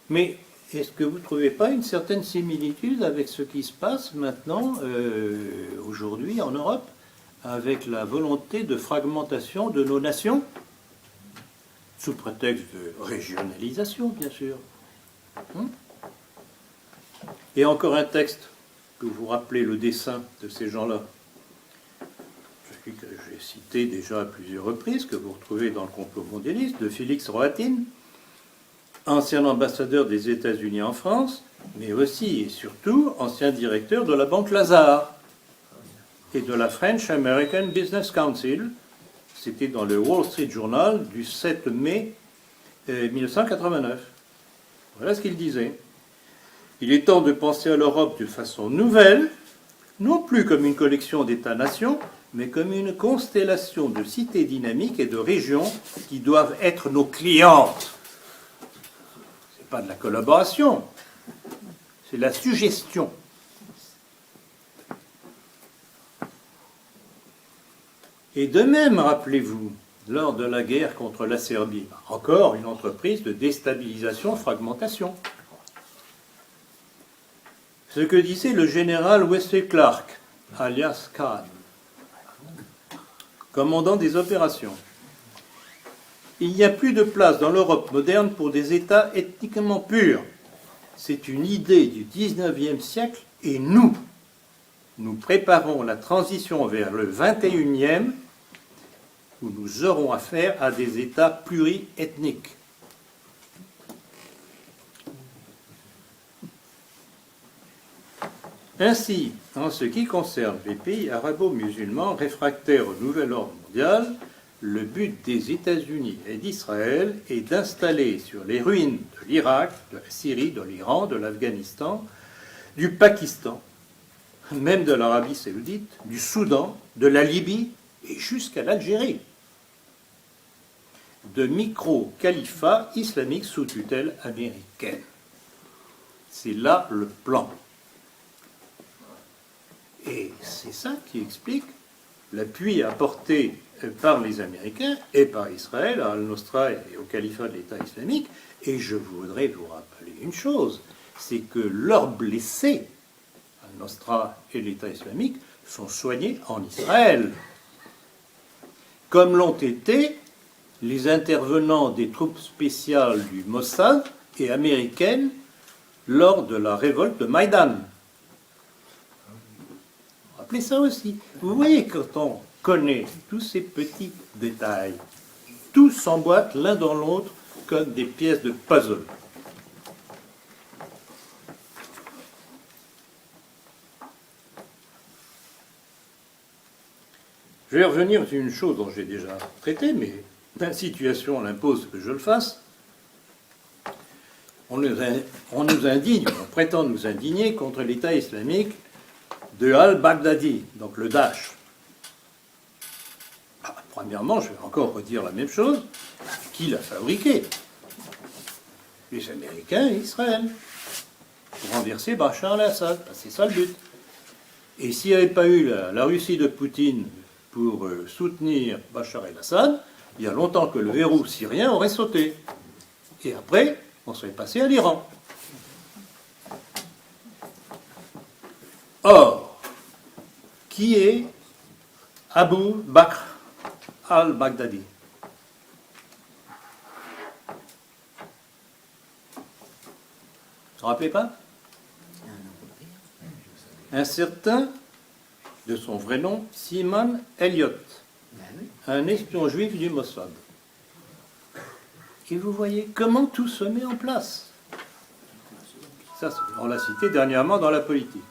Mais est-ce que vous ne trouvez pas une certaine similitude avec ce qui se passe maintenant, aujourd'hui en Europe, avec la volonté de fragmentation de nos nations, sous prétexte de régionalisation, bien sûr. Et encore un texte, que vous rappelez le dessin de ces gens-là, celui que j'ai cité déjà à plusieurs reprises, que vous retrouvez dans le complot mondialiste, de Félix Rohatyn, ancien ambassadeur des États-Unis en France, mais aussi et surtout ancien directeur de la Banque Lazare et de la French American Business Council. C'était dans le Wall Street Journal du 7 mai 1989. Voilà ce qu'il disait. Il est temps de penser à l'Europe de façon nouvelle, non plus comme une collection d'États-nations, mais comme une constellation de cités dynamiques et de régions qui doivent être nos clientes. Ce n'est pas de la collaboration, c'est la suggestion. Et de même, rappelez-vous, lors de la guerre contre la Serbie, encore une entreprise de déstabilisation-fragmentation. Ce que disait le général Wesley Clark, alias Kahn, commandant des opérations. Il n'y a plus de place dans l'Europe moderne pour des États ethniquement purs. C'est une idée du XIXe siècle et nous préparons la transition vers le XXIe où nous aurons affaire à des États pluriethniques. Ainsi, en ce qui concerne les pays arabo-musulmans réfractaires au nouvel ordre mondial, le but des États-Unis et d'Israël est d'installer sur les ruines de l'Irak, de la Syrie, de l'Iran, de l'Afghanistan, du Pakistan, même de l'Arabie saoudite, du Soudan, de la Libye et jusqu'à l'Algérie, de micro-califats islamiques sous tutelle américaine. C'est là le plan. Et c'est ça qui explique l'appui apporté par les Américains et par Israël à Al-Nosra et au califat de l'État islamique. Et je voudrais vous rappeler une chose, c'est que leurs blessés, Al-Nosra et l'État islamique, sont soignés en Israël, comme l'ont été les intervenants des troupes spéciales du Mossad et américaines lors de la révolte de Maïdan. Rappelez ça aussi. Vous voyez, quand on connaît tous ces petits détails, tout s'emboîte l'un dans l'autre comme des pièces de puzzle. Je vais revenir sur une chose dont j'ai déjà traité, mais la situation l'impose que je le fasse. On nous indigne, on prétend nous indigner contre l'État islamique de al-Baghdadi, donc le Daesh. Premièrement, je vais encore redire la même chose. Qui l'a fabriqué? Les Américains et Israël. Pour renverser Bachar al-Assad. C'est ça le but. Et s'il n'y avait pas eu la Russie de Poutine pour soutenir Bachar el-Assad, il y a longtemps que le verrou syrien aurait sauté. Et après, on serait passé à l'Iran. Or, qui est Abu Bakr al-Baghdadi? Vous ne vous rappelez pas? Un certain, de son vrai nom, Simon Elliott, un espion juif du Mossad. Et vous voyez comment tout se met en place. Ça, on l'a cité dernièrement dans la politique.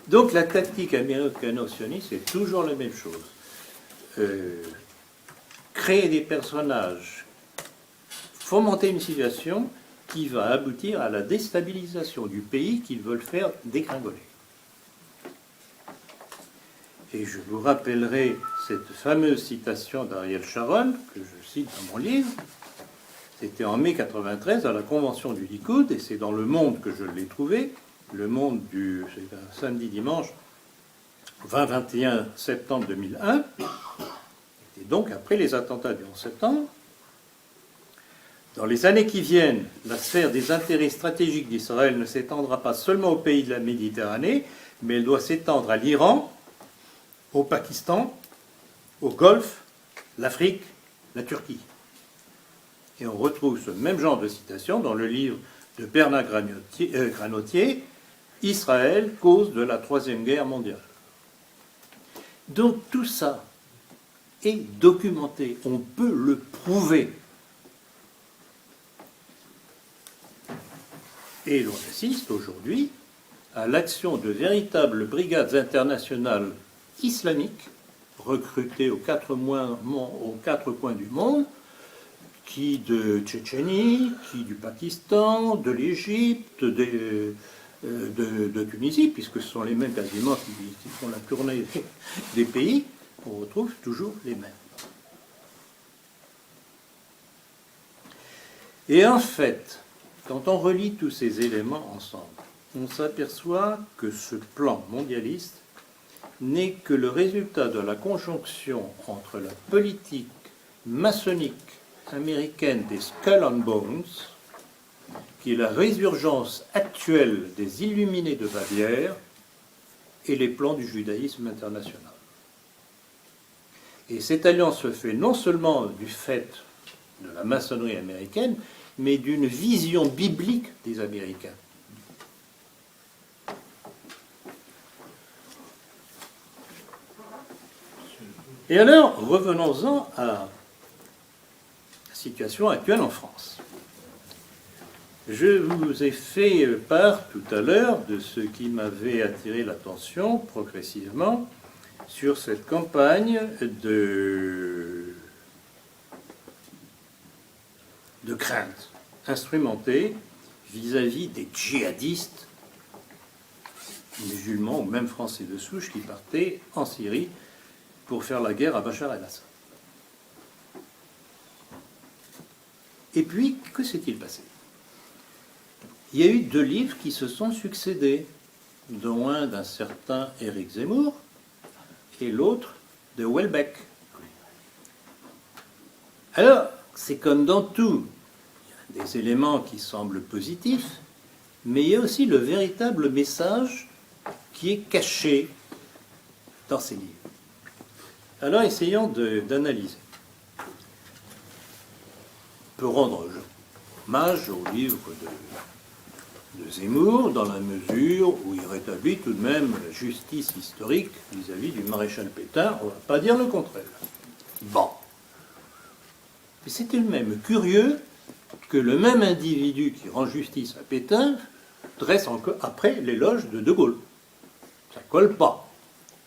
Donc la tactique américano-sioniste, c'est toujours la même chose. Créer des personnages, fomenter une situation qui va aboutir à la déstabilisation du pays qu'ils veulent faire dégringoler. Et je vous rappellerai cette fameuse citation d'Ariel Sharon, que je cite dans mon livre. C'était en mai 1993 à la convention du Likoud, et c'est dans Le Monde que je l'ai trouvé. Le Monde c'est un samedi-dimanche 20-21 septembre 2001, et donc après les attentats du 11 septembre. Dans les années qui viennent, la sphère des intérêts stratégiques d'Israël ne s'étendra pas seulement aux pays de la Méditerranée, mais elle doit s'étendre à l'Iran, au Pakistan, au Golfe, l'Afrique, la Turquie. Et on retrouve ce même genre de citation dans le livre de Bernard Granotier, Israël, cause de la Troisième Guerre mondiale. Donc tout ça est documenté, on peut le prouver. Et l'on assiste aujourd'hui à l'action de véritables brigades internationales islamiques, recrutées aux quatre coins du monde, qui de Tchétchénie, qui du Pakistan, de l'Égypte, de Tunisie, puisque ce sont les mêmes quasiment qui font la tournée des pays, on retrouve toujours les mêmes. Et en fait, quand on relie tous ces éléments ensemble, on s'aperçoit que ce plan mondialiste n'est que le résultat de la conjonction entre la politique maçonnique américaine des Skull and Bones, qui est la résurgence actuelle des Illuminés de Bavière, et les plans du judaïsme international. Et cette alliance se fait non seulement du fait de la maçonnerie américaine, mais d'une vision biblique des Américains. Et alors, revenons-en à la situation actuelle en France. Je vous ai fait part tout à l'heure de ce qui m'avait attiré l'attention progressivement sur cette campagne de crainte instrumentée vis-à-vis des djihadistes musulmans ou même français de souche qui partaient en Syrie pour faire la guerre à Bachar el-Assad. Et puis, que s'est-il passé? Il y a eu deux livres qui se sont succédés, dont un d'un certain Éric Zemmour et l'autre de Houellebecq. Alors, c'est comme dans tout, il y a des éléments qui semblent positifs, mais il y a aussi le véritable message qui est caché dans ces livres. Alors, essayons d'analyser. On peut rendre hommage au livre de Zemmour, dans la mesure où il rétablit tout de même la justice historique vis-à-vis du maréchal Pétain, on ne va pas dire le contraire. Bon. Mais c'est tout de même curieux que le même individu qui rend justice à Pétain dresse encore après l'éloge de De Gaulle. Ça ne colle pas.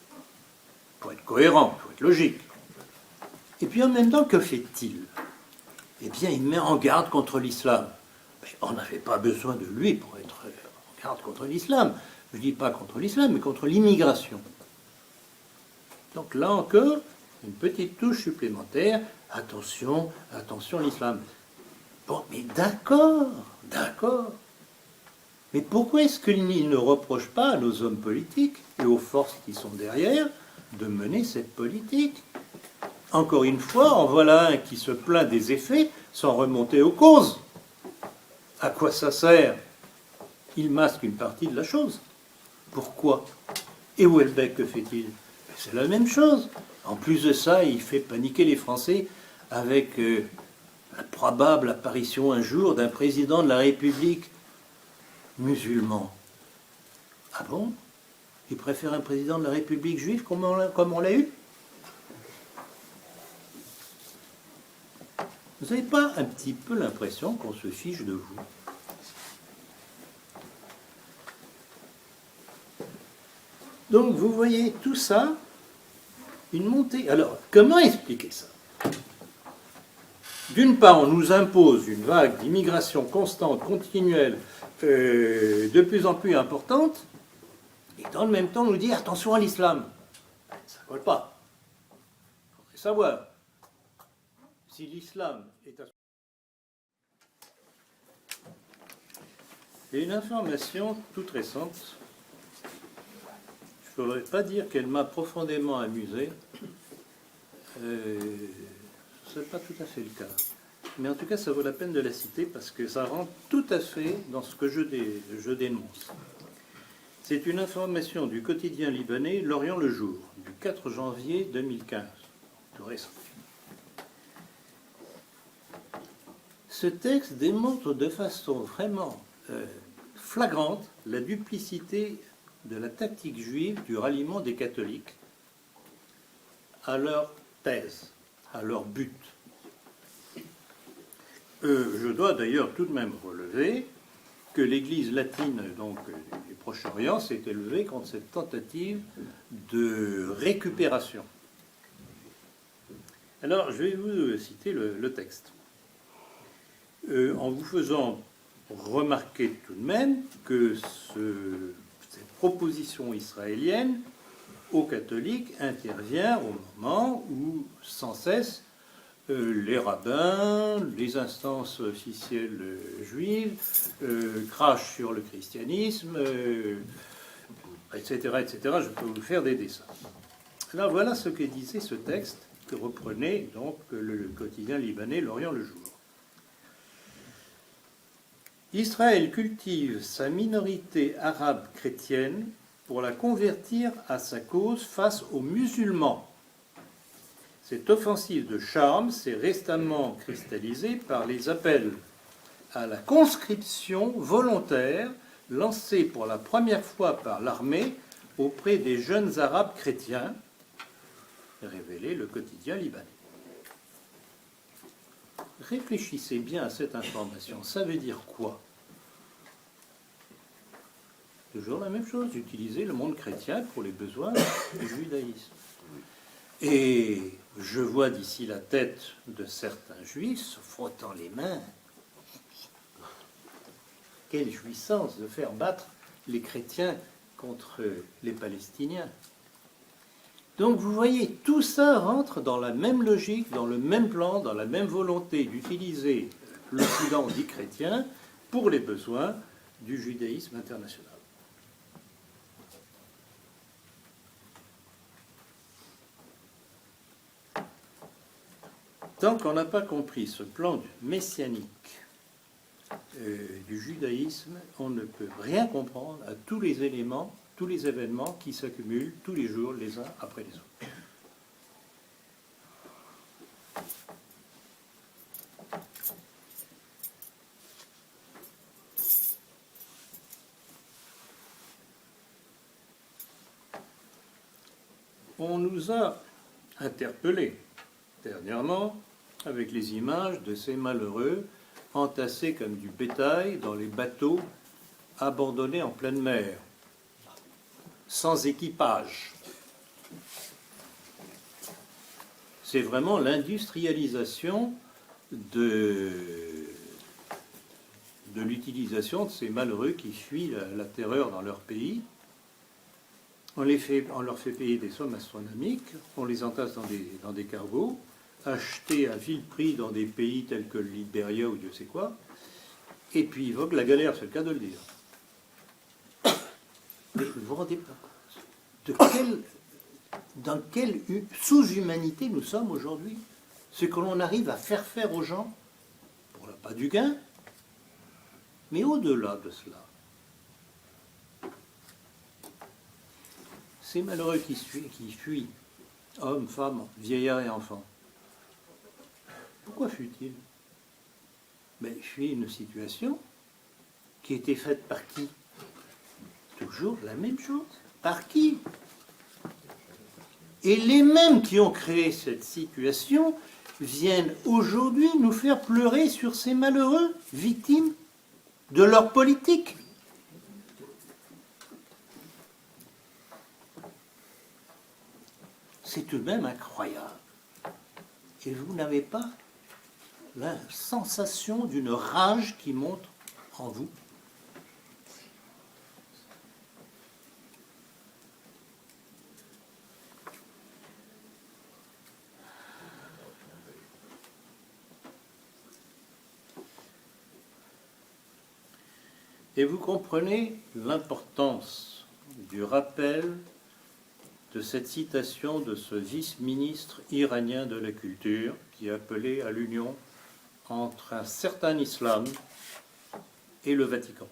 Il faut être cohérent, il faut être logique. Et puis en même temps, que fait-il? Eh bien, il met en garde contre l'islam. On n'avait pas besoin de lui pour être en garde contre l'islam. Je ne dis pas contre l'islam, mais contre l'immigration. Donc là encore, une petite touche supplémentaire. Attention, attention l'islam. Bon, mais d'accord. Mais pourquoi est-ce qu'il ne reproche pas à nos hommes politiques et aux forces qui sont derrière de mener cette politique? Encore une fois, en voilà un qui se plaint des effets sans remonter aux causes. À quoi ça sert? Il masque une partie de la chose. Pourquoi? Et Houellebecq, que fait-il? C'est la même chose. En plus de ça, il fait paniquer les Français avec la probable apparition un jour d'un président de la République musulman. Ah bon? Il préfère un président de la République juif comme on l'a eu? Vous n'avez pas un petit peu l'impression qu'on se fiche de vous? Donc vous voyez tout ça, une montée. Alors, comment expliquer ça? D'une part, on nous impose une vague d'immigration constante, continuelle, de plus en plus importante, et dans le même temps, on nous dit attention à l'islam. Ça ne colle pas. Il faudrait savoir si l'islam est à... Et une information toute récente, je ne pourrais pas dire qu'elle m'a profondément amusé. Ce n'est pas tout à fait le cas. Mais en tout cas, ça vaut la peine de la citer parce que ça rentre tout à fait dans ce que je dénonce. C'est une information du quotidien libanais L'Orient le Jour, du 4 janvier 2015, tout récent. Ce texte démontre de façon vraiment flagrante la duplicité de la tactique juive du ralliement des catholiques à leur thèse, à leur but. Je dois d'ailleurs tout de même relever que l'Église latine donc, du Proche-Orient s'est élevée contre cette tentative de récupération. Alors, je vais vous citer le texte. En vous faisant remarquer tout de même que cette proposition israélienne aux catholiques intervient au moment où, sans cesse, les rabbins, les instances officielles juives crachent sur le christianisme, etc., etc. Je peux vous faire des dessins. Alors voilà ce que disait ce texte que reprenait donc le quotidien libanais L'Orient le Jour. Israël cultive sa minorité arabe chrétienne pour la convertir à sa cause face aux musulmans. Cette offensive de charme s'est récemment cristallisée par les appels à la conscription volontaire lancés pour la première fois par l'armée auprès des jeunes arabes chrétiens, révélé le quotidien libanais. Réfléchissez bien à cette information. Ça veut dire quoi? Toujours la même chose, utiliser le monde chrétien pour les besoins du judaïsme. Et je vois d'ici la tête de certains juifs se frottant les mains. Quelle jouissance de faire battre les chrétiens contre les Palestiniens. Donc vous voyez, tout ça rentre dans la même logique, dans le même plan, dans la même volonté d'utiliser l'Occident dit chrétien pour les besoins du judaïsme international. Tant qu'on n'a pas compris ce plan messianique du judaïsme, on ne peut rien comprendre à tous les éléments, tous les événements qui s'accumulent tous les jours les uns après les autres. On nous a interpellés dernièrement avec les images de ces malheureux entassés comme du bétail dans les bateaux abandonnés en pleine mer, sans équipage. C'est vraiment l'industrialisation de l'utilisation de ces malheureux qui fuient la terreur dans leur pays. On leur fait payer des sommes astronomiques, on les entasse dans des cargos, achetés à vil prix dans des pays tels que le Libéria ou Dieu sait quoi, et puis ils voguent la galère, c'est le cas de le dire. Mais vous vous rendez pas compte dans quelle sous-humanité nous sommes aujourd'hui? Ce que l'on arrive à faire aux gens, pour pas du gain, mais au-delà de cela. Ces malheureux qui fuient, hommes, femmes, vieillards et enfants, pourquoi fuient-ils? Ils fuient une situation qui a été faite par qui? Toujours la même chose. Par qui? Et les mêmes qui ont créé cette situation viennent aujourd'hui nous faire pleurer sur ces malheureux victimes de leur politique. C'est tout de même incroyable. Et vous n'avez pas la sensation d'une rage qui monte en vous? Et vous comprenez l'importance du rappel de cette citation de ce vice-ministre iranien de la culture qui appelait à l'union entre un certain islam et le Vatican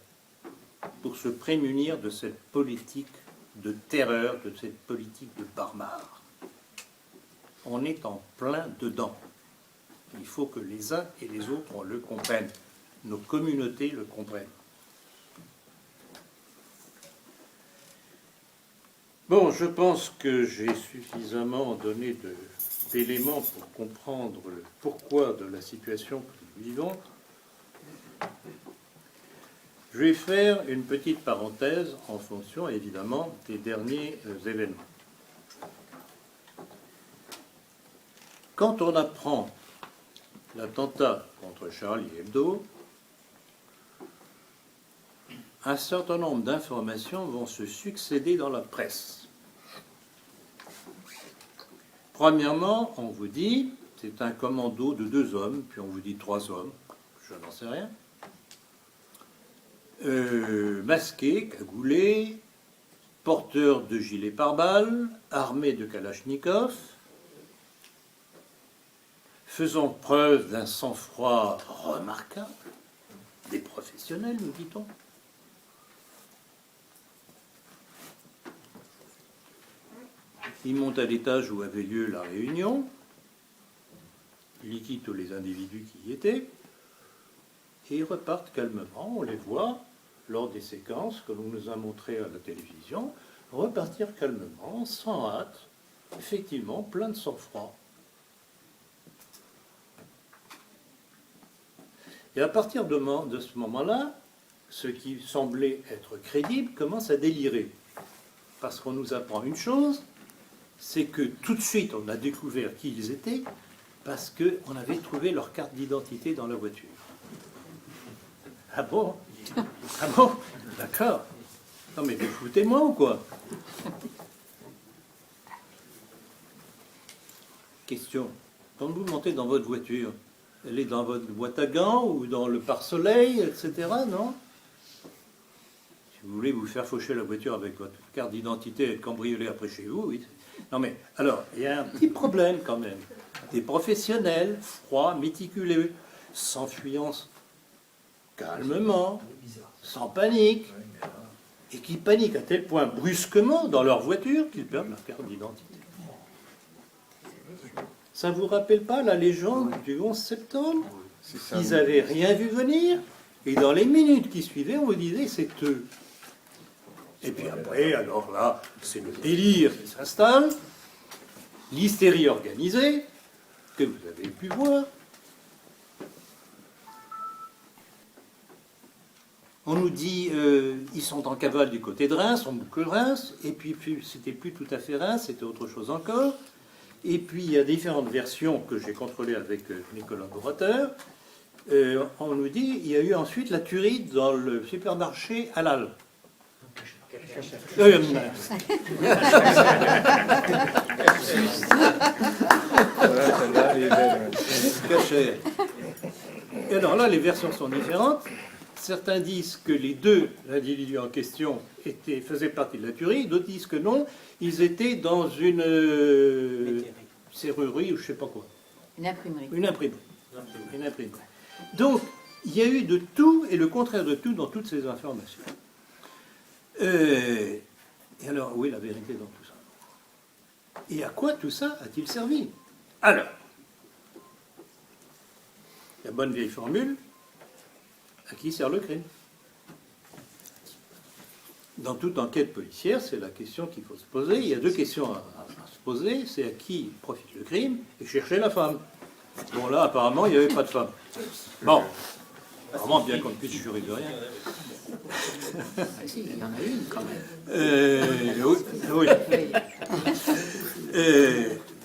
pour se prémunir de cette politique de terreur, de cette politique de barbare. On est en plein dedans. Il faut que les uns et les autres le comprennent. Nos communautés le comprennent. Bon, je pense que j'ai suffisamment donné d'éléments pour comprendre le pourquoi de la situation que nous vivons. Je vais faire une petite parenthèse en fonction, évidemment, des derniers événements. Quand on apprend l'attentat contre Charlie Hebdo, un certain nombre d'informations vont se succéder dans la presse. Premièrement, on vous dit, c'est un commando de 2 hommes, puis on vous dit 3 hommes, je n'en sais rien, masqués, cagoulés, porteurs de gilets pare-balles, armés de kalachnikov, faisant preuve d'un sang-froid remarquable, des professionnels, nous dit-on. Ils montent à l'étage où avait lieu la réunion, ils liquident tous les individus qui y étaient, et ils repartent calmement. On les voit, lors des séquences que l'on nous a montrées à la télévision, repartir calmement, sans hâte, effectivement, plein de sang-froid. Et à partir de ce moment-là, ce qui semblait être crédible commence à délirer. Parce qu'on nous apprend une chose, c'est que tout de suite on a découvert qui ils étaient, parce qu'on avait trouvé leur carte d'identité dans leur voiture. Ah bon? Ah bon? D'accord. Non mais vous foutez-moi ou quoi? Question. Quand vous montez dans votre voiture, elle est dans votre boîte à gants ou dans le pare-soleil, etc., non? Si vous voulez vous faire faucher la voiture avec votre carte d'identité et être cambriolé après chez vous, oui. Non mais, alors, il y a un petit problème quand même. Des professionnels, froids, méticuleux, s'enfuyant calmement, sans panique, et qui paniquent à tel point brusquement dans leur voiture qu'ils perdent leur carte d'identité. Ça ne vous rappelle pas la légende du 11 septembre? Ils n'avaient rien vu venir, et dans les minutes qui suivaient, on vous disait c'est eux. Et puis après, alors là, c'est le délire qui s'installe, l'hystérie organisée, que vous avez pu voir. On nous dit ils sont en cavale du côté de Reims, on boucle Reims, et puis c'était plus tout à fait Reims, c'était autre chose encore. Et puis il y a différentes versions que j'ai contrôlées avec mes collaborateurs. On nous dit il y a eu ensuite la tuerie dans le supermarché Halal. Caché. Et alors là, les versions sont différentes. Certains disent que les 2 individus en question faisaient partie de la tuerie, d'autres disent que non, ils étaient dans une serrurerie ou je ne sais pas quoi. Une imprimerie. Une imprimerie. Une imprimerie. Donc, il y a eu de tout et le contraire de tout dans toutes ces informations. Et alors, où est la vérité dans tout ça? Et à quoi tout ça a-t-il servi? Alors, la bonne vieille formule, à qui sert le crime? Dans toute enquête policière, c'est la question qu'il faut se poser. Il y a 2 questions à se poser. C'est à qui profite le crime et chercher la femme. Bon, là, apparemment, il n'y avait pas de femme. Bon, vraiment, bien qu'on ne puisse jurer de rien. Si, il y en a une quand même. Oui.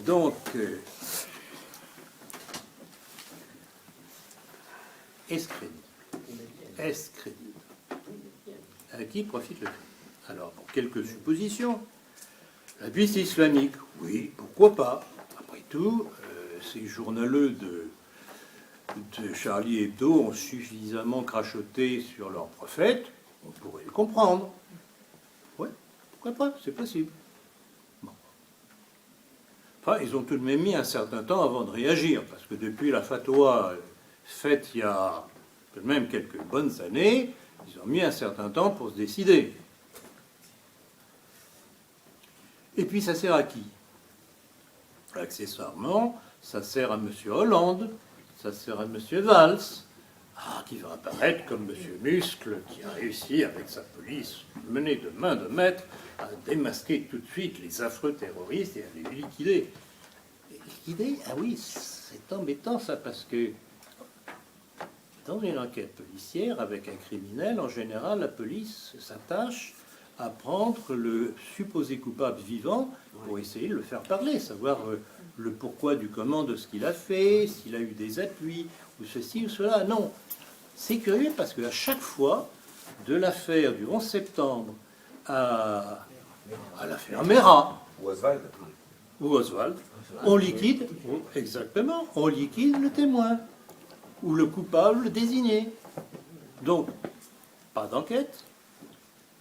Donc, est-ce crédible? Est-ce crédible? À qui profite le crime? Alors, pour quelques suppositions, la puissance islamique, oui, pourquoi pas? Après tout, ces journaleux de Charlie Hebdo ont suffisamment crachoté sur leur prophète, on pourrait le comprendre. Oui, pourquoi pas, c'est possible. Bon. Enfin, ils ont tout de même mis un certain temps avant de réagir, parce que depuis la fatwa faite il y a tout de même quelques bonnes années, ils ont mis un certain temps pour se décider. Et puis ça sert à qui? Accessoirement, ça sert à M. Hollande, ça sert à M. Valls, qui va apparaître comme M. Muscle, qui a réussi avec sa police menée de main de maître à démasquer tout de suite les affreux terroristes et à les liquider. Et liquider? Ah oui, c'est embêtant ça, parce que dans une enquête policière avec un criminel, en général, la police s'attache à prendre le supposé coupable vivant pour essayer de le faire parler, savoir le pourquoi du comment de ce qu'il a fait, s'il a eu des appuis, ou ceci ou cela. Non, c'est curieux parce qu'à chaque fois, de l'affaire du 11 septembre à l'affaire Mera, Ou Oswald. ou Oswald, on liquide, exactement, on liquide le témoin, ou le coupable désigné. Donc, pas d'enquête,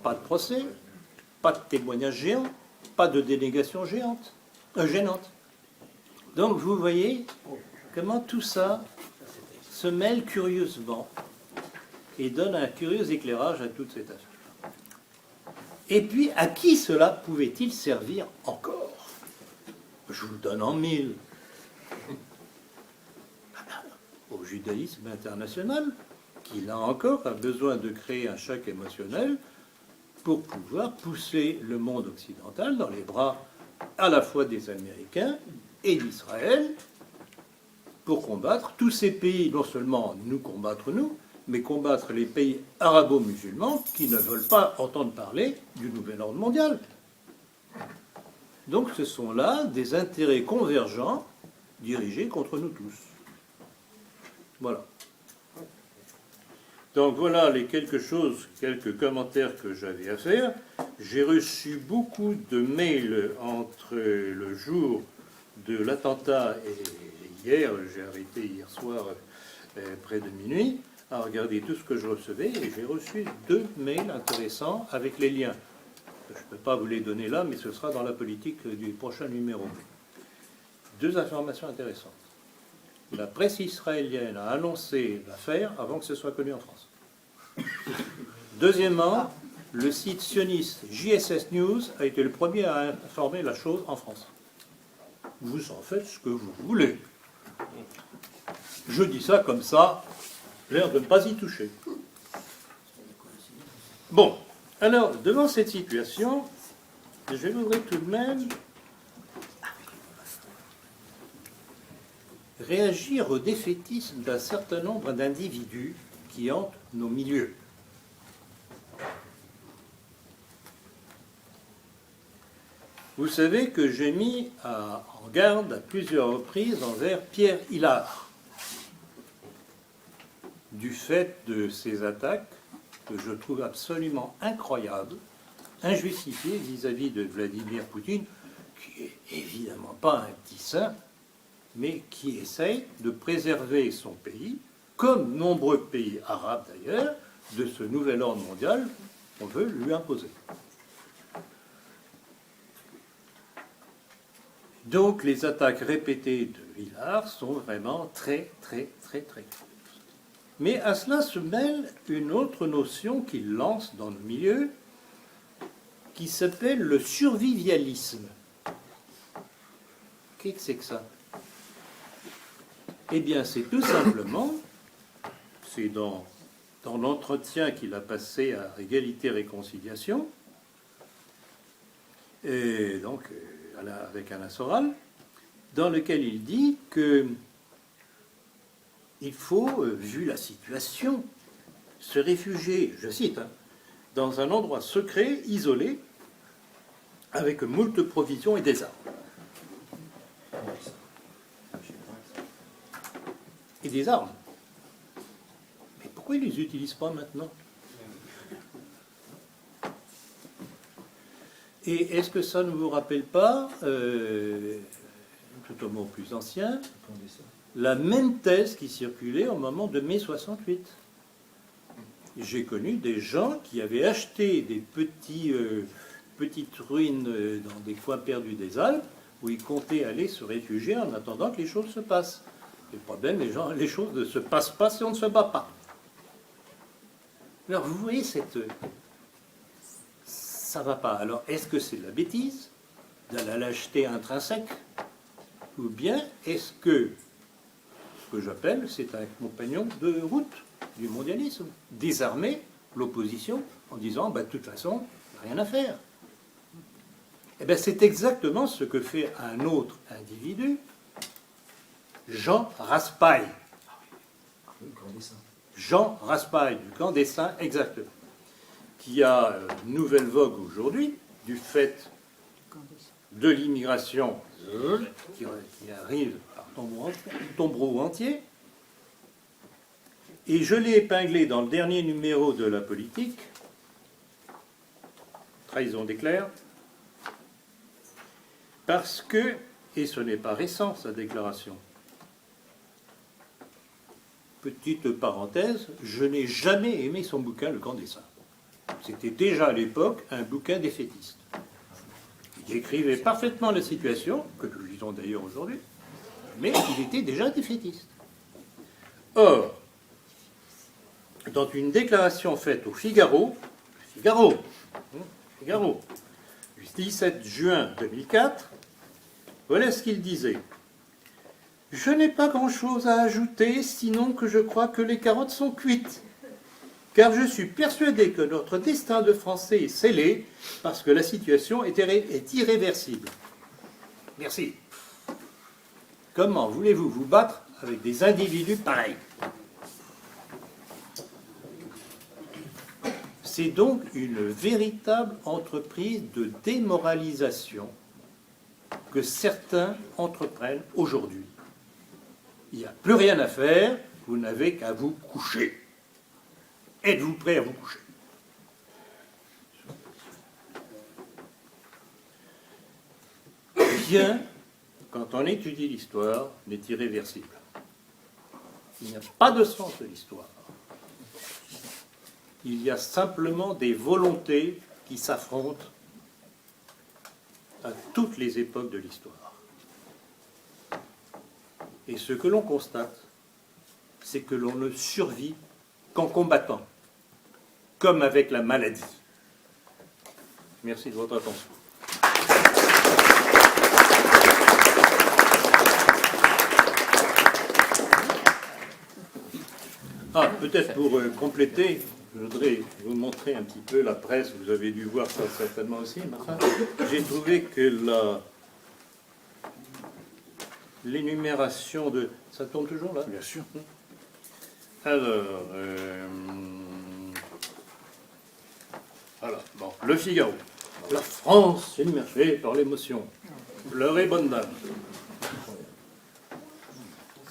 pas de procès, pas de témoignage géant, pas de délégation gênante. Donc vous voyez comment tout ça se mêle curieusement et donne un curieux éclairage à toute cette affaire. Et puis, à qui cela pouvait-il servir encore? Je vous donne en mille. Au judaïsme international, qui là encore a besoin de créer un choc émotionnel pour pouvoir pousser le monde occidental dans les bras à la fois des Américains et d'Israël pour combattre tous ces pays, non seulement nous combattre nous, mais combattre les pays arabo-musulmans qui ne veulent pas entendre parler du nouvel ordre mondial. Donc ce sont là des intérêts convergents dirigés contre nous tous. Voilà. Donc voilà les quelques commentaires que j'avais à faire. J'ai reçu beaucoup de mails entre le jour de l'attentat et hier. J'ai arrêté hier soir près de minuit à regarder tout ce que je recevais et j'ai reçu 2 mails intéressants avec les liens. Je ne peux pas vous les donner là, mais ce sera dans la politique du prochain numéro. 2 informations intéressantes. La presse israélienne a annoncé l'affaire avant que ce soit connu en France. Deuxièmement, le site sioniste JSS News a été le premier à informer la chose en France. Vous en faites ce que vous voulez. Je dis ça comme ça, l'air de ne pas y toucher. Bon, alors, devant cette situation, je voudrais tout de même réagir au défaitisme d'un certain nombre d'individus qui hantent nos milieux. Vous savez que j'ai mis en garde à plusieurs reprises envers Pierre Hilard du fait de ces attaques que je trouve absolument incroyables, injustifiées vis-à-vis de Vladimir Poutine, qui est évidemment pas un petit saint, mais qui essaye de préserver son pays, comme nombreux pays arabes d'ailleurs, de ce nouvel ordre mondial qu'on veut lui imposer. Donc les attaques répétées de Hilard sont vraiment très, très, très, très curieuses. Mais à cela se mêle une autre notion qu'il lance dans le milieu, qui s'appelle le survivialisme. Qu'est-ce que c'est que ça? Eh bien, c'est tout simplement, c'est dans l'entretien qu'il a passé à Égalité-Réconciliation, et donc avec Alain Soral, dans lequel il dit que il faut, vu la situation, se réfugier, je cite, dans un endroit secret, isolé, avec moult provisions et des armes. Et des armes. Mais pourquoi ils ne les utilisent pas maintenant? Et est-ce que ça ne vous rappelle pas, tout au moins plus ancien, la même thèse qui circulait au moment de mai 68? J'ai connu des gens qui avaient acheté des petites ruines dans des coins perdus des Alpes où ils comptaient aller se réfugier en attendant que les choses se passent. Le problème, les choses ne se passent pas si on ne se bat pas. Alors, vous voyez, ça ne va pas. Alors, est-ce que c'est de la bêtise, de la lâcheté intrinsèque, ou bien est-ce que ce que j'appelle, c'est un compagnon de route du mondialisme, désarmer l'opposition en disant, de toute façon, rien à faire. Eh bien, c'est exactement ce que fait un autre individu, Jean Raspail. Jean Raspail, du camp des Saints, exactement, qui a une nouvelle vogue aujourd'hui, du fait de l'immigration qui arrive par tombereau entier. Et je l'ai épinglé dans le dernier numéro de La Politique, Trahison des clercs, parce que, et ce n'est pas récent sa déclaration, petite parenthèse, je n'ai jamais aimé son bouquin Le Camp des Saints. C'était déjà à l'époque un bouquin défaitiste. Il décrivait parfaitement la situation, que nous lisons d'ailleurs aujourd'hui, mais il était déjà défaitiste. Or, dans une déclaration faite au Figaro, du 17 juin 2004, voilà ce qu'il disait. « Je n'ai pas grand-chose à ajouter, sinon que je crois que les carottes sont cuites, car je suis persuadé que notre destin de Français est scellé, parce que la situation est irréversible. » Merci. Comment voulez-vous vous battre avec des individus pareils? C'est donc une véritable entreprise de démoralisation que certains entreprennent aujourd'hui. Il n'y a plus rien à faire, vous n'avez qu'à vous coucher. Êtes-vous prêt à vous coucher? Rien, quand on étudie l'histoire, n'est irréversible. Il n'y a pas de sens de l'histoire. Il y a simplement des volontés qui s'affrontent à toutes les époques de l'histoire. Et ce que l'on constate, c'est que l'on ne survit qu'en combattant, comme avec la maladie. Merci de votre attention. Ah, peut-être pour compléter, je voudrais vous montrer un petit peu la presse, vous avez dû voir ça certainement aussi, mais enfin, j'ai trouvé que l'énumération de... Ça tourne toujours là? Bien sûr. Alors, voilà, bon, Le Figaro. La France submergée par l'émotion. Pleurez, bonne dame.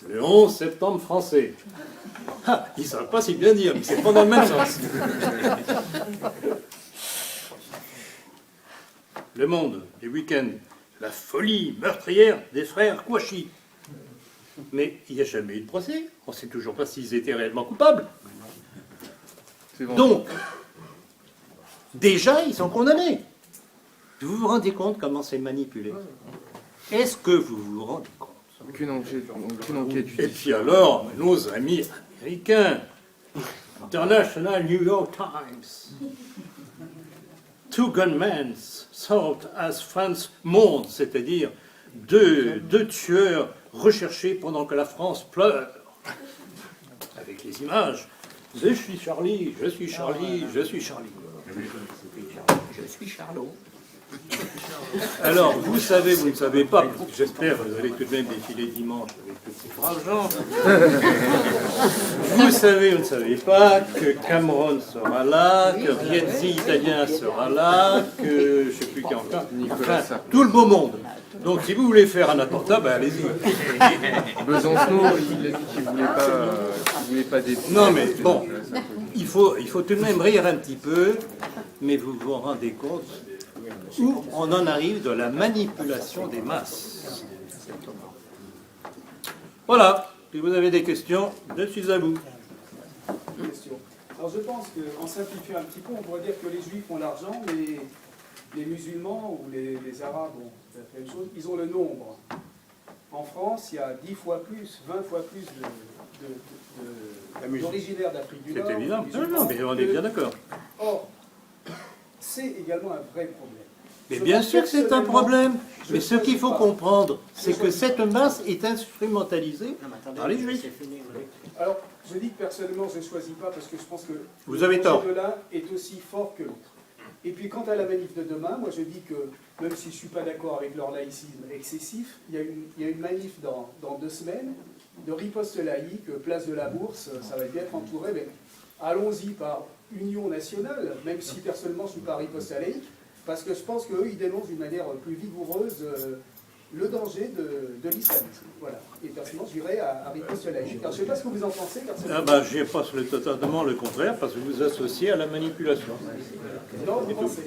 Le 11 septembre français. Ah, ils ne savent pas si bien dire, mais c'est pas dans le même sens. Le Monde, les week-ends. La folie meurtrière des frères Kouachi. Mais il n'y a jamais eu de procès. On ne sait toujours pas s'ils étaient réellement coupables. Bon. Donc, déjà, ils sont condamnés. Vous vous rendez compte comment c'est manipulé? Est-ce que vous vous rendez compte? Aucune enquête. Et puis alors, nos amis américains, International New York Times, two gunmen sought as France mourns, c'est-à-dire deux tueurs recherchés pendant que la France pleure, avec les images. Je suis Charlie, je suis Charlie, je suis Charlie. Je suis Charlot. Alors, vous savez, vous ne savez pas, j'espère que vous allez tout de même défiler dimanche avec tous ces braves gens. Vous savez, vous ne savez pas que Cameron sera là, que Riezzi italien sera là, que je ne sais plus qui encore, enfin, tout le beau monde. Donc, si vous voulez faire un attentat, ben allez-y. Besançon, il a dit qu'il ne voulait pas des... Non, mais bon, il faut tout de même rire un petit peu, mais vous vous rendez compte où on en arrive de la manipulation des masses. Voilà, si vous avez des questions, je suis à vous. Alors je pense qu'en simplifiant un petit peu, on pourrait dire que les juifs ont l'argent, mais les musulmans ou les arabes ont tout à fait la même chose. Ils ont le nombre. En France, il y a 10 fois plus, 20 fois plus d'originaires d'Afrique du Nord. C'est évident. Non, mais on est bien d'accord. Or, c'est également un vrai problème. Mais bien sûr que c'est un problème. Mais ce qu'il faut comprendre, c'est que cette masse est instrumentalisée par les Juifs. Alors, je dis que personnellement, je ne choisis pas parce que je pense que Vous avez tort. le l'un est aussi fort que l'autre. Et puis, quant à la manif de demain, moi je dis que, même si je ne suis pas d'accord avec leur laïcisme excessif, il y a une manif dans 2 semaines de riposte laïque, place de la Bourse, ça va bien être entouré, mais allons-y par union nationale, même si personnellement je ne suis pas riposte laïque, parce que je pense qu'eux, ils dénoncent d'une manière plus vigoureuse le danger de l'islamisme. Voilà. Et personnellement, je dirais à riposte laïque. Alors, je ne sais pas ce que vous en pensez. Je pense totalement le contraire, parce que vous associez à la manipulation. Non, vous pensez.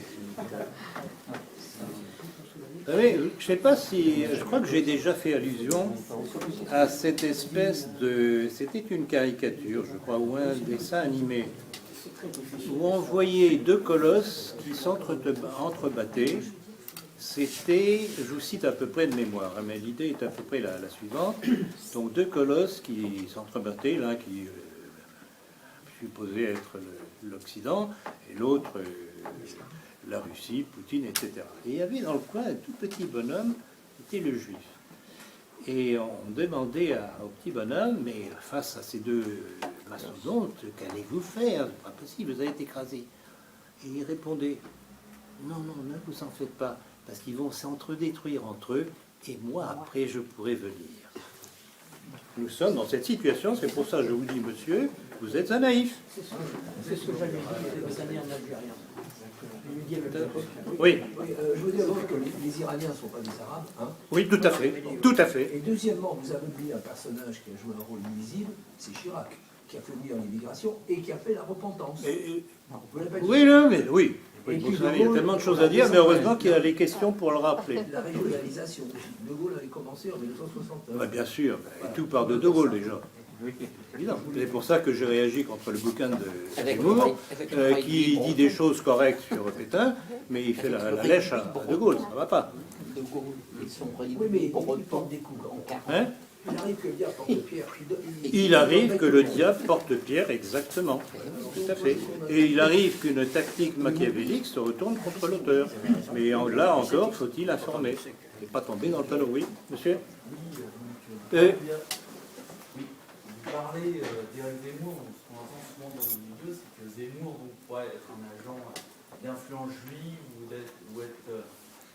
Vous savez, je ne sais pas si... Je crois que j'ai déjà fait allusion à cette espèce de... C'était une caricature, je crois, ou un dessin animé, où on voyait 2 colosses qui s'entrebattaient. C'était, je vous cite à peu près de mémoire, mais l'idée est à peu près la suivante. Donc 2 colosses qui s'entrebattaient, l'un qui supposait être l'Occident, et l'autre la Russie, Poutine, etc. Et il y avait dans le coin un tout petit bonhomme, c'était le juif. Et on demandait au petit bonhomme, mais face à ces 2 mastodontes, qu'allez-vous faire? C'est pas possible, vous allez être écrasé. Et il répondait, non, ne vous en faites pas, parce qu'ils vont s'entre-détruire entre eux, et moi, après, je pourrai venir. Nous sommes dans cette situation, c'est pour ça que je vous dis, monsieur, vous êtes un naïf. C'est ce que j'avais dit il y a des années en Algérie. Oui. Je veux dire que les Iraniens ne sont pas des Arabes. Hein. Oui, tout à fait. Tout à fait. Et deuxièmement, vous avez oublié un personnage qui a joué un rôle invisible, c'est Chirac, qui a fait venir l'immigration et qui a fait la repentance. Vous l'avez pas dit. Oui, non, mais oui. Vous savez, il y a tellement de choses à dire, mais heureusement qu'il y a les questions pour le rappeler. La régionalisation. De Gaulle avait commencé en 1969. Ouais, bien sûr, et tout part de Gaulle déjà. Évidemment. C'est pour ça que j'ai réagi contre le bouquin de Zemmour, qui dit des choses correctes sur Pétain, mais il fait la lèche à De Gaulle, ça ne va pas. De Gaulle, ils sont pris Oui, mais pour il porte des coups. Hein? Il arrive que le diable porte pierre. Il arrive que le diable porte pierre, exactement. Tout à fait. Et il arrive qu'une tactique machiavélique se retourne contre l'auteur. Mais là encore, faut-il informer et pas tomber dans le panneau. Oui, monsieur Vous parlez d'Éric Zemmour, ce qu'on entend souvent dans le milieu, c'est que Zemmour pourrait être un agent d'influence juive ou être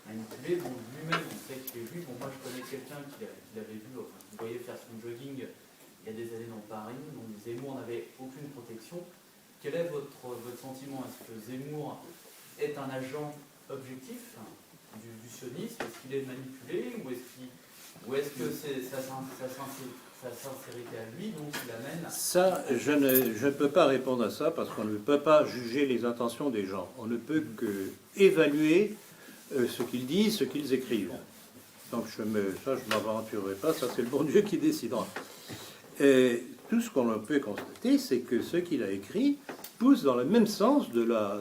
manipulé. Bon, lui-même, on sait qu'il est juif. Bon, moi, je connais quelqu'un qui l'avait vu, enfin, vous voyez faire son jogging il y a des années dans Paris. Donc Zemmour n'avait aucune protection. Quel est votre sentiment? Est-ce que Zemmour est un agent objectif du sionisme? Est-ce qu'il est manipulé ou est-ce que c'est sa sincérité à lui, donc il amène... Ça, je ne peux pas répondre à ça parce qu'on ne peut pas juger les intentions des gens. On ne peut que évaluer ce qu'ils disent, ce qu'ils écrivent. Donc je m'aventurerai pas, ça c'est le bon Dieu qui décidera. Et tout ce qu'on peut constater, c'est que ce qu'il a écrit pousse dans le même sens de la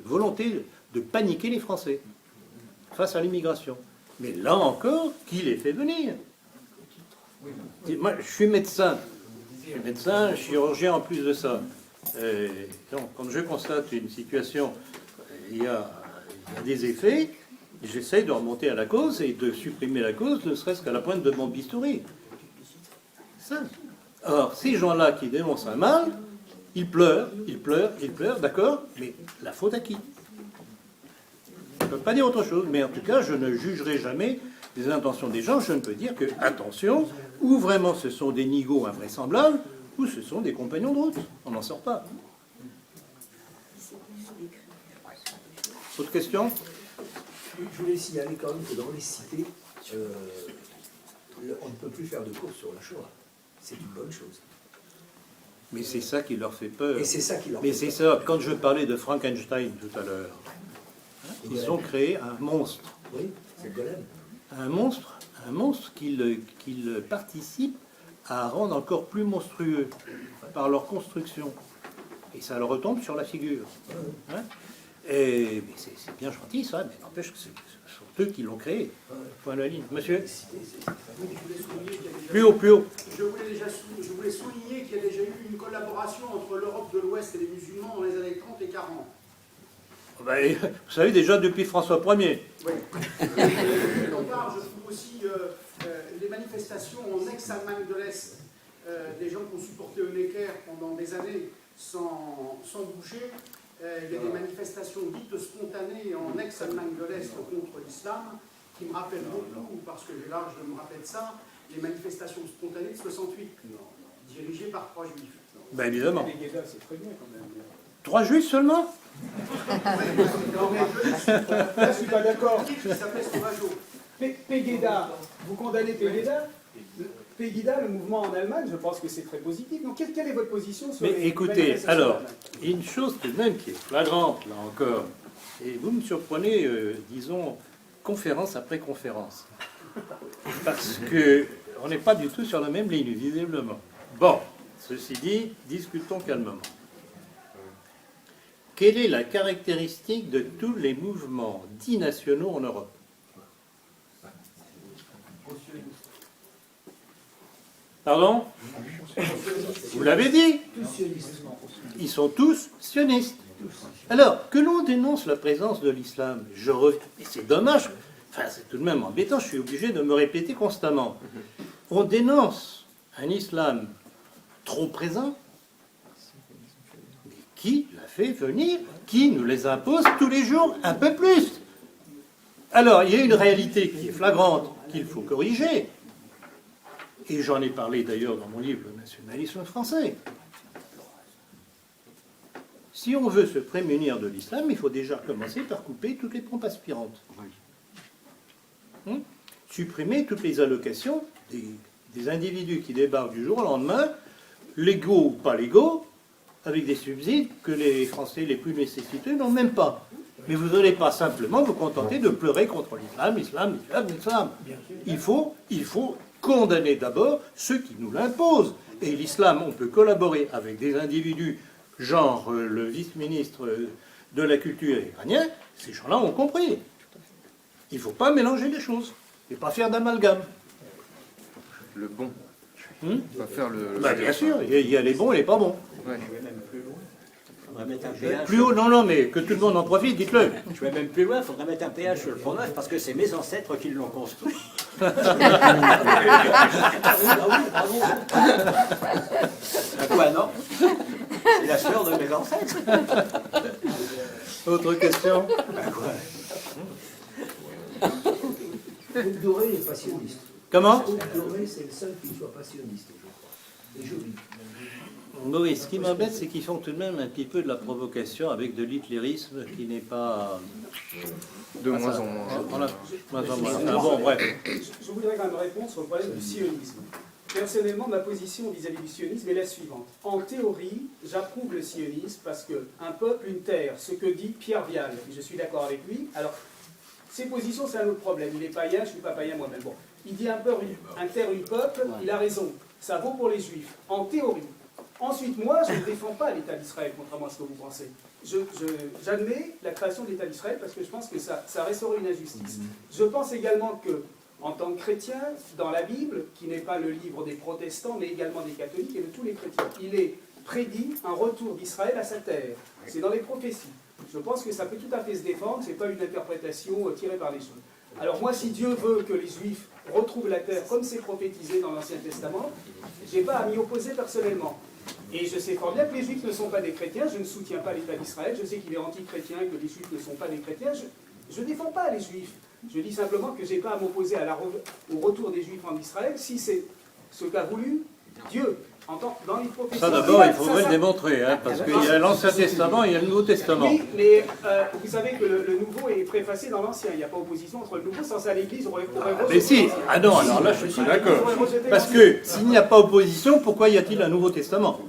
volonté de paniquer les Français face à l'immigration. Mais là encore, qui les fait venir? Moi, je suis médecin. Je suis médecin, chirurgien en plus de ça. Donc, quand je constate une situation, il y a des effets, j'essaye de remonter à la cause et de supprimer la cause, ne serait-ce qu'à la pointe de mon bistouri. Ça. Alors, ces gens-là qui dénoncent un mal, ils pleurent, d'accord, mais la faute à qui? Je ne peux pas dire autre chose, mais en tout cas, je ne jugerai jamais les intentions des gens. Je ne peux dire que, attention, ou vraiment ce sont des nigauds invraisemblables, ou ce sont des compagnons de route. On n'en sort pas. Autre question? Je voulais signaler quand même que dans les cités, on ne peut plus faire de course sur la Shoah. C'est une bonne chose. Mais c'est ça qui leur fait peur. Et c'est ça qui leur Mais fait c'est peur. ça, quand je parlais de Frankenstein tout à l'heure, ils ont créé un monstre. Oui, c'est Golem. Un monstre qu'ils participent à rendre encore plus monstrueux par leur construction. Et ça leur retombe sur la figure. Hein? Mais c'est bien gentil ça, mais n'empêche que ce sont eux qui l'ont créé. Point de la ligne. Monsieur? Plus haut, plus haut. Je voulais souligner qu'il y a déjà eu une collaboration entre l'Europe de l'Ouest et les musulmans dans les années 30 et 40. Ben, vous savez, déjà depuis François Ier. Oui. D'autre part, je trouve aussi les manifestations en ex-Allemagne de l'Est, des gens qui ont supporté Honecker pendant des années sans bouger. Il y a des manifestations dites spontanées en ex-Allemagne de l'Est contre l'islam, qui me rappellent beaucoup, parce que j'ai l'âge de me rappeler de ça, les manifestations spontanées de 68, dirigées par 3 juifs. Ben évidemment. Pegida, c'est très bien quand même. 3 juifs seulement? Non, mais je ne suis pas d'accord. Qui s'appelle Sauvageau. Pegida, vous condamnez Pegida? Pegida, le mouvement en Allemagne, je pense que c'est très positif. Donc, quelle est votre position sur Mais les écoutez, manifestations alors, en Allemagne? une chose tout de même qui est flagrante, là encore, et vous me surprenez, disons, conférence après conférence. Parce qu'on n'est pas du tout sur la même ligne, visiblement. Bon, ceci dit, discutons calmement. Quelle est la caractéristique de tous les mouvements dits nationaux en Europe? Pardon? Vous l'avez dit? Ils sont tous sionistes. Alors, que l'on dénonce la présence de l'islam, et c'est dommage, enfin c'est tout de même embêtant, je suis obligé de me répéter constamment. On dénonce un islam trop présent, mais qui l'a fait venir? Qui nous les impose tous les jours un peu plus? Alors, il y a une réalité qui est flagrante, qu'il faut corriger. Et j'en ai parlé d'ailleurs dans mon livre « Le nationalisme français ». Si on veut se prémunir de l'islam, il faut déjà commencer par couper toutes les pompes aspirantes. Supprimer toutes les allocations des individus qui débarquent du jour au lendemain, légaux ou pas légaux, avec des subsides que les Français les plus nécessiteux n'ont même pas. Mais vous n'allez pas simplement vous contenter de pleurer contre l'islam. Il faut condamner d'abord ceux qui nous l'imposent. Et l'islam, on peut collaborer avec des individus, genre le vice-ministre de la culture iranien, ces gens-là ont compris. Il ne faut pas mélanger les choses et pas faire d'amalgame. Le bon. Pas faire le... Bah, bien sûr, il y a les bons et les pas bons. Ouais. Je vais même plus loin. Il faudrait mettre un péage. Plus haut, non, mais que tout le monde en profite, dites-le. Je vais même plus loin, il faudrait mettre un péage sur le Pont Neuf parce que c'est mes ancêtres qui l'ont construit. Quoi, non? C'est la sueur de mes ancêtres. Autre question? Groupe Doré est passionniste. Comment? Groupe Doré, c'est le seul qui soit passionniste aujourd'hui. Et joli. Oui, ce qui m'embête, c'est qu'ils font tout de même un petit peu de la provocation avec de l'hitlérisme qui n'est pas... De moins en moins. Voilà. Ah bon, bref. Je voudrais quand même répondre sur le problème du sionisme. Personnellement, ma position vis-à-vis du sionisme est la suivante. En théorie, j'approuve le sionisme parce qu'un peuple, une terre, ce que dit Pierre Vial, et je suis d'accord avec lui. Alors, ses positions, c'est un autre problème. Il est païen, je ne suis pas païen moi-même. Bon, il dit un terre, une peuple, il a raison. Ça vaut pour les juifs, en théorie. Ensuite, moi, je ne défends pas l'État d'Israël, contrairement à ce que vous pensez. J'admets la création de l'État d'Israël parce que je pense que ça restaurerait une injustice. Je pense également que, en tant que chrétien, dans la Bible, qui n'est pas le livre des protestants, mais également des catholiques et de tous les chrétiens, il est prédit un retour d'Israël à sa terre. C'est dans les prophéties. Je pense que ça peut tout à fait se défendre, ce n'est pas une interprétation tirée par les choses. Alors moi, si Dieu veut que les Juifs retrouvent la terre comme c'est prophétisé dans l'Ancien Testament, je n'ai pas à m'y opposer personnellement. Et je sais fort bien que les Juifs ne sont pas des chrétiens, je ne soutiens pas l'État d'Israël, je sais qu'il est anti-chrétien et que les Juifs ne sont pas des chrétiens, je ne défends pas les Juifs. Je dis simplement que je n'ai pas à m'opposer au retour des Juifs en Israël si c'est ce qu'a voulu Dieu. Dans les prophéties. Ça d'abord, il faudrait le démontrer, hein, parce qu'il y a l'Ancien Testament et il y a le Nouveau Testament. Oui, mais vous savez que le Nouveau est préfacé dans l'Ancien. Il n'y a pas opposition entre le Nouveau, sans ça l'Église aurait rejeté. Mais si, ah non, alors là je suis d'accord. Parce que s'il n'y a pas opposition, pourquoi y a-t-il un Nouveau Testament?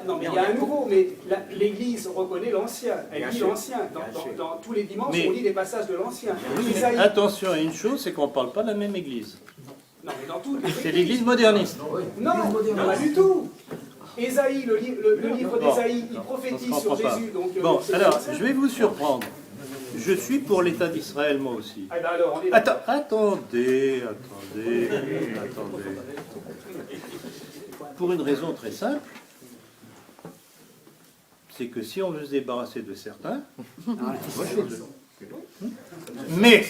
Non, mais il y a un nouveau, mais l'Église reconnaît l'Ancien. Elle lit l'Ancien. Dans tous les dimanches, on lit des passages de l'Ancien. Oui, mais attention à une chose, c'est qu'on ne parle pas de la même Église. Non, mais dans toutes les C'est l'Église moderniste. Non, pas du tout. Ésaïe, le livre d'Ésaïe, il ça prophétise se sur comprend pas. Jésus. Donc, Bon, c'est alors, ça. je vais vous surprendre. Je suis pour l'État d'Israël, moi aussi. Ah ben alors, on est Attendez. Pour une raison très simple, c'est que si on veut se débarrasser de certains, moi je les veux. Mais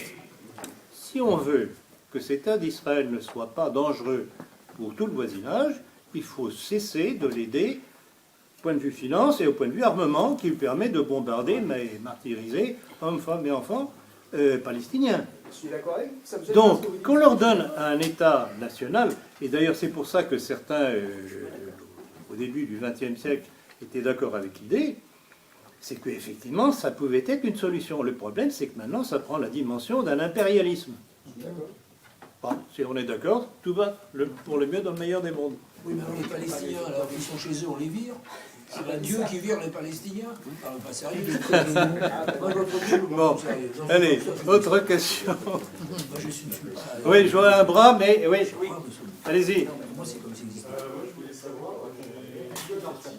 si on veut que cet État d'Israël ne soit pas dangereux pour tout le voisinage, il faut cesser de l'aider au point de vue finance et au point de vue armement qui lui permet de bombarder et martyriser hommes, femmes et enfants palestiniens. Je suis d'accord avec vous. Ça me gêne Donc, parce que vous dites- qu'on leur donne un État national, et d'ailleurs c'est pour ça que certains, au début du XXe siècle, étaient d'accord avec l'idée, c'est qu'effectivement ça pouvait être une solution. Le problème, c'est que maintenant ça prend la dimension d'un impérialisme. Bon, si on est d'accord, tout va pour le mieux dans le meilleur des mondes. Oui, mais alors les Palestiniens, alors ils sont chez eux, on les vire. C'est pas Dieu qui vire les Palestiniens. Ah, pas sérieux. Moi, je retrouve- Bon, sérieux. Non, allez, ça, je- autre question. Moi, je suis pas. Oui, je vois un bras, mais oui, allez-y. Non, mais moi, c'est comme ça existe. Moi, je voulais savoir, j'ai lu un article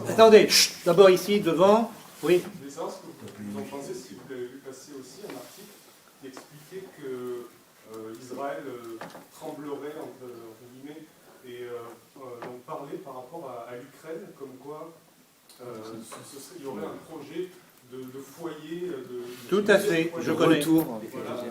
Attendez, chut, d'abord ici, devant. Oui. Je voulais savoir ce que vous en pensez, si vous l'avez vu passer aussi, un article qui expliquait que Israël tremblerait, entre guillemets, et donc parlait par rapport à l'Ukraine, comme quoi il y aurait un projet de foyer. Tout à fait, je connais. Retour. Voilà,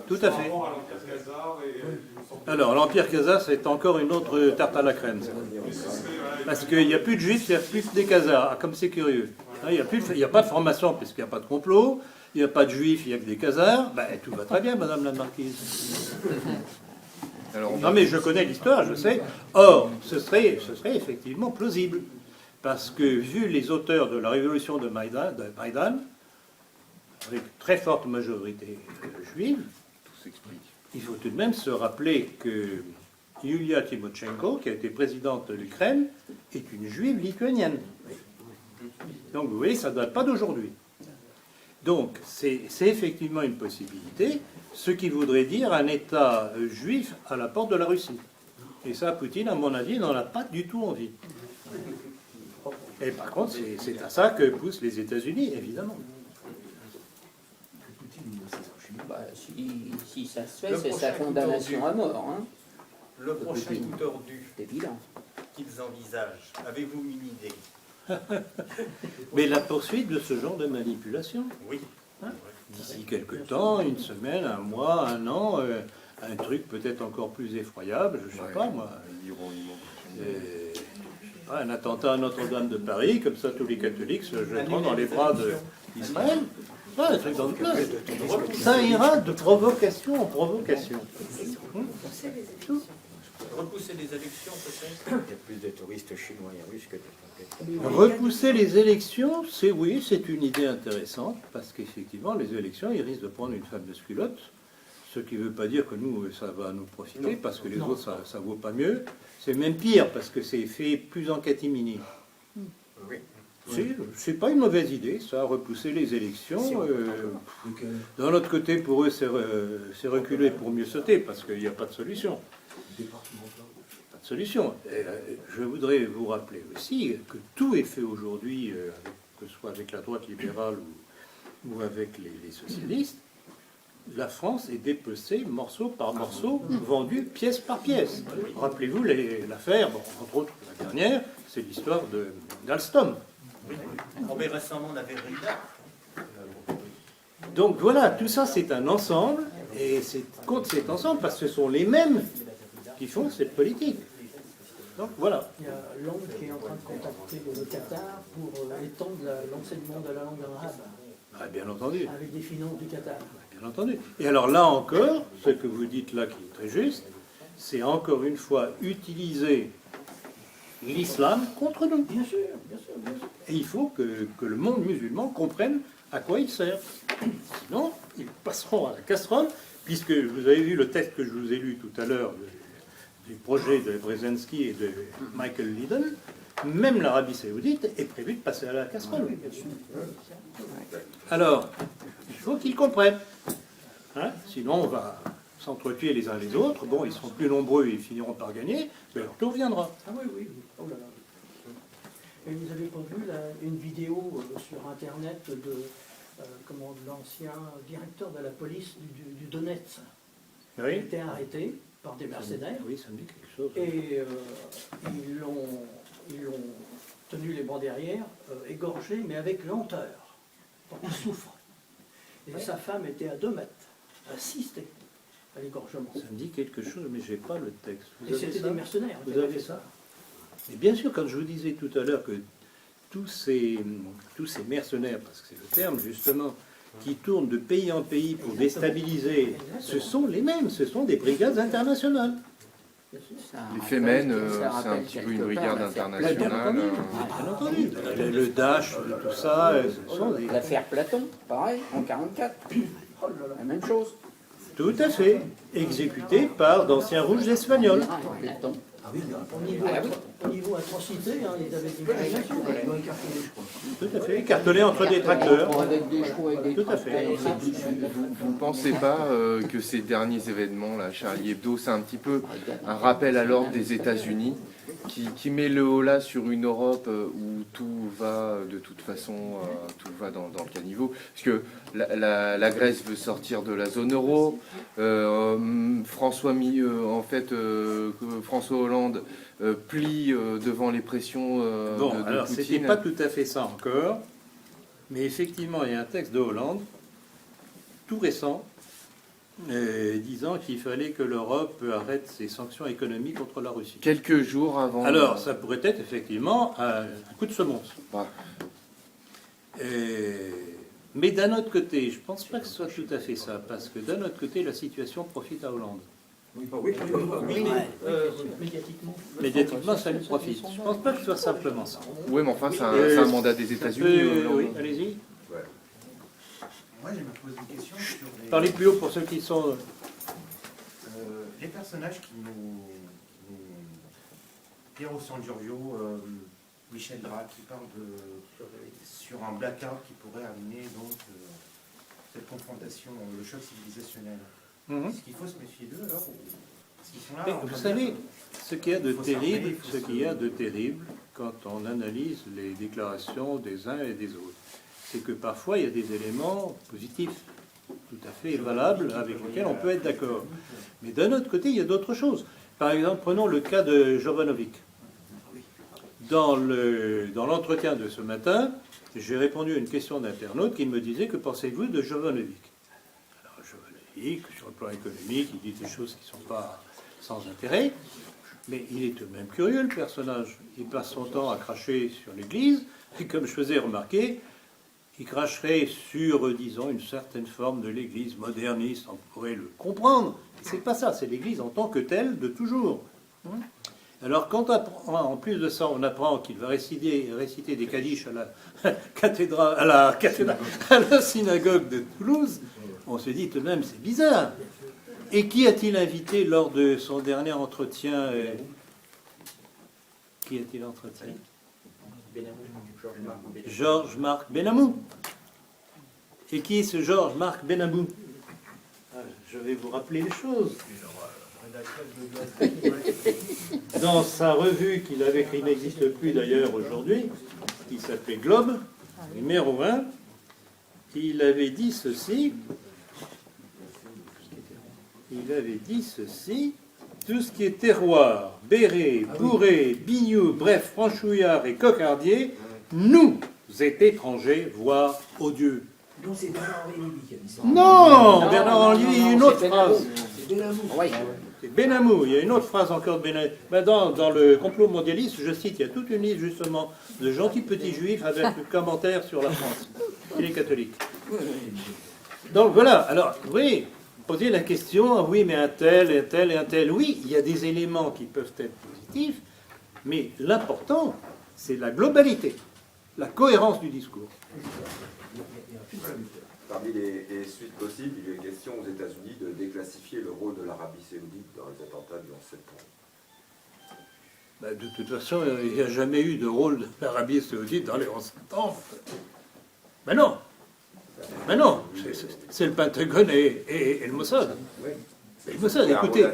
Tout à par fait. rapport à l'Empire Khazar et une sorte de- Alors, l'Empire Khazar, c'est encore une autre tarte à la crème. Ça. Mais ce serait, voilà, Parce qu'il n'y a plus de juifs, il n'y a plus que des Khazars. Ah, comme c'est curieux. Hein, il n'y a pas de formation, puisqu'il n'y a pas de complot. Il n'y a pas de juifs, il n'y a que des Khazars. Ben, tout va très bien, madame la marquise. Alors, Non, mais je connais l'histoire, je sais. Or, ce serait effectivement plausible. Parce que, vu les auteurs de la révolution de Maïdan, avec une très forte majorité juive, il faut tout de même se rappeler que Yulia Tymoshenko, qui a été présidente de l'Ukraine, est une juive lituanienne. Donc vous voyez, ça ne date pas d'aujourd'hui. Donc c'est effectivement une possibilité, ce qui voudrait dire un État juif à la porte de la Russie. Et ça, Poutine, à mon avis, n'en a pas du tout envie. Et par contre, c'est à ça que poussent les États-Unis, évidemment. Bah, si ça se fait, c'est sa condamnation à mort. Hein. Le prochain coup tordu C'est évident. qu'ils envisagent, avez-vous une idée? Mais la poursuite de ce genre de manipulation, Oui. d'ici quelque temps, une semaine, un mois, un an, un truc peut-être encore plus effroyable, je ne sais pas moi. Un attentat à Notre-Dame de Paris, comme ça tous les catholiques se jetteront dans les bras d'Israël. Ouais, un truc dans le club. Ça ira de provocation en provocation. Repousser les élections, peut-être? Il y a plus de touristes chinois et russes que de Repousser les élections, c'est une idée intéressante, parce qu'effectivement, les élections, ils risquent de prendre une fameuse culotte, ce qui ne veut pas dire que nous, ça va nous profiter, parce que les autres, ça ne vaut pas mieux. C'est même pire, parce que c'est fait plus en catimini. Oui. C'est pas une mauvaise idée, ça, repousser les élections. D'un autre côté, pour eux, c'est reculer pour mieux sauter, parce qu'il n'y a pas de solution. Pas de solution. Et, je voudrais vous rappeler aussi que tout est fait aujourd'hui, que ce soit avec la droite libérale ou avec les socialistes. La France est dépecée morceau par morceau, vendue pièce par pièce. Rappelez-vous l'affaire, bon, entre autres la dernière, c'est l'histoire d'Alstom. Mais récemment, on avait Rida. Donc voilà, tout ça c'est un ensemble, et c'est contre cet ensemble, parce que ce sont les mêmes qui font cette politique. Donc voilà. Il y a Londres qui est en train de contacter le Qatar pour étendre l'enseignement de la langue arabe. Ah, bien entendu. Avec des finances du Qatar. Bien entendu. Et alors là encore, ce que vous dites là qui est très juste, c'est encore une fois utiliser l'islam contre nous. Bien sûr, bien sûr, bien sûr. Et il faut que le monde musulman comprenne à quoi il sert. Sinon, ils passeront à la casserole, puisque vous avez vu le texte que je vous ai lu tout à l'heure du projet de Brzezinski et de Michael Lydon. Même l'Arabie Saoudite est prévue de passer à la casserole. Alors, il faut qu'ils comprennent. Hein, sinon, s'entretuer les uns les autres. Bon, ils seront plus nombreux et ils finiront par gagner, mais leur tour viendra. Ah oui, oui. Oh là là. Et vous avez pas vu une vidéo sur Internet de l'ancien directeur de la police du Donetsk, qui a été arrêté par des mercenaires. Oui, ça me dit quelque chose. Et ils l'ont tenu les bras derrière, égorgé, mais avec lenteur. Donc il souffre. Et sa femme était à 2 mètres, assistée à l'égorgement. Ça me dit quelque chose, mais je n'ai pas le texte. Et c'était des mercenaires. Vous avez ça? Et bien sûr, quand je vous disais tout à l'heure que tous ces mercenaires, parce que c'est le terme justement, qui tournent de pays en pays pour déstabiliser, ce sont les mêmes, ce sont des brigades internationales. Les Femen, c'est un petit peu une brigade internationale. Bien entendu. Le Daesh, tout ça, ce sont des... L'affaire Platon, pareil, en 1944. La même chose. Tout à fait. Exécuté par d'anciens rouges espagnols. Platon. Au niveau atrocité, ils avaient des imagination. Tout à fait. Écartelés entre des tracteurs. Avec des chevaux, avec des Tout à fait. Vous ne pensez pas que ces derniers événements, là, Charlie Hebdo, c'est un petit peu un rappel à l'ordre des États-Unis qui met le haut là sur une Europe où tout va, de toute façon, tout va dans le caniveau. Parce que la Grèce veut sortir de la zone euro. François Hollande plie devant les pressions Bon, de alors Poutine. c'était pas tout à fait ça encore, mais effectivement, il y a un texte de Hollande, tout récent, disant qu'il fallait que l'Europe arrête ses sanctions économiques contre la Russie. Quelques jours avant... Alors, ça pourrait être effectivement un coup de semonce. Ouais. Mais d'un autre côté, je ne pense pas que ce soit tout à fait ça, parce que d'un autre côté, la situation profite à Hollande. Médiatiquement, ça lui profite. Je ne pense pas que ce soit simplement ça. Oui, mais enfin, c'est un mandat des États-Unis. Oui, allez-y. Moi, je me pose une question sur les... Parlez plus haut pour ceux qui sont... les personnages qui nous... Piero San Giorgio, Michel Drac, qui parlent sur un blackout qui pourrait amener donc cette confrontation, le choc civilisationnel. Est-ce qu'il faut se méfier d'eux alors? Parce qu'ils sont là, vous savez, ce qu'il y a de terrible, quand on analyse les déclarations des uns et des autres, c'est que parfois il y a des éléments positifs, tout à fait valables, avec lesquels on peut être d'accord. Mais d'un autre côté, il y a d'autres choses. Par exemple, prenons le cas de Jovanovic. Dans l'entretien de ce matin, j'ai répondu à une question d'internaute qui me disait « Que pensez-vous de Jovanovic ?» Alors, Jovanovic, sur le plan économique, il dit des choses qui ne sont pas sans intérêt, mais il est tout de même curieux, le personnage. Il passe son temps à cracher sur l'Église, et comme je faisais remarquer, il cracherait sur, disons, une certaine forme de l'Église moderniste, on pourrait le comprendre. C'est pas ça, c'est l'Église en tant que telle de toujours. Alors, quand en plus de ça, on apprend qu'il va réciter des kaddish à la synagogue de Toulouse, on se dit tout de même, c'est bizarre. Et qui a-t-il invité lors de son dernier entretien Qui a-t-il entretenu? Georges-Marc Benamou. Et qui est ce Georges-Marc Benamou? Je vais vous rappeler les choses. Dans sa revue qu'il avait, qui n'existe plus d'ailleurs aujourd'hui, qui s'appelait Globe, numéro 1, il avait dit ceci. Il avait dit ceci. Tout ce qui est terroir, béret, bourré, bignou, bref, franchouillard et cocardier, nous est étrangers, voire odieux. Non, c'est Bernard-Henri Lévy qui a dit ça. Non, Bernard-Henri Lévy, il y a une autre phrase. C'est Benamou. C'est Benamou. Il y a une autre phrase encore de Benamou. Ben dans le complot mondialiste, je cite, il y a toute une liste justement de gentils petits juifs avec le commentaire sur la France et les catholiques. Donc voilà, alors, oui, poser la question, oui, mais un tel, et un tel, et un tel, oui, il y a des éléments qui peuvent être positifs, mais l'important, c'est la globalité, la cohérence du discours. Parmi les suites possibles, il est question aux États-Unis de déclassifier le rôle de l'Arabie saoudite dans les attentats du 11 septembre. Ben, de toute façon, il n'y a jamais eu de rôle de l'Arabie saoudite dans les 11 septembre. Ben non. Ben non. C'est le Pentagone et le Mossad. Oui. Mossad, écoutez,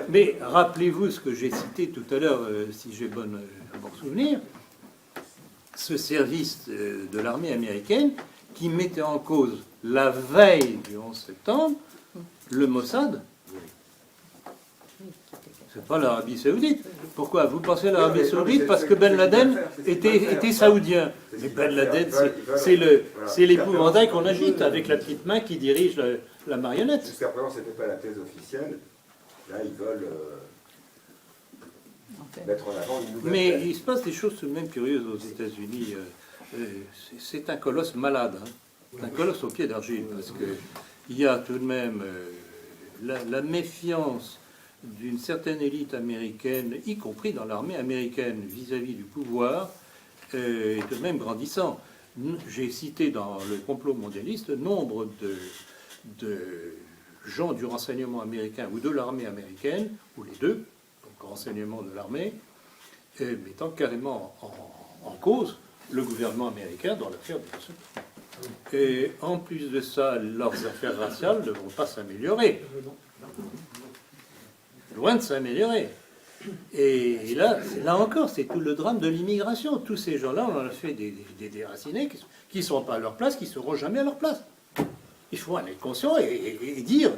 mais rappelez-vous ce que j'ai cité tout à l'heure, si j'ai bon souvenir, ce service de l'armée américaine qui mettait en cause la veille du 11 septembre le Mossad. C'est pas l'Arabie Saoudite. Pourquoi? Vous pensez à l'Arabie Saoudite parce que Ben Laden était saoudien. Mais Ben Laden, c'est l'épouvantail qu'on agite avec la petite main qui dirige la marionnette. Jusqu'à présent, ce n'était pas la thèse officielle. Là, ils veulent mettre en avant une nouvelle Mais thèse. il se passe des choses tout de même curieuses aux États-Unis. C'est un colosse malade. Hein. C'est un colosse au pied d'argile parce qu'il y a tout de même la méfiance d'une certaine élite américaine, y compris dans l'armée américaine, vis-à-vis du pouvoir, est tout de même grandissant. J'ai cité dans le complot mondialiste nombre de gens du renseignement américain ou de l'armée américaine, ou les deux, donc renseignement de l'armée, mettant carrément en cause le gouvernement américain dans l'affaire des Kosovo. Et en plus de ça, leurs affaires raciales ne vont pas s'améliorer. Loin de s'améliorer. Et là encore, c'est tout le drame de l'immigration. Tous ces gens-là, on en a fait des déracinés qui ne sont pas à leur place, qui ne seront jamais à leur place. Il faut en être conscient et dire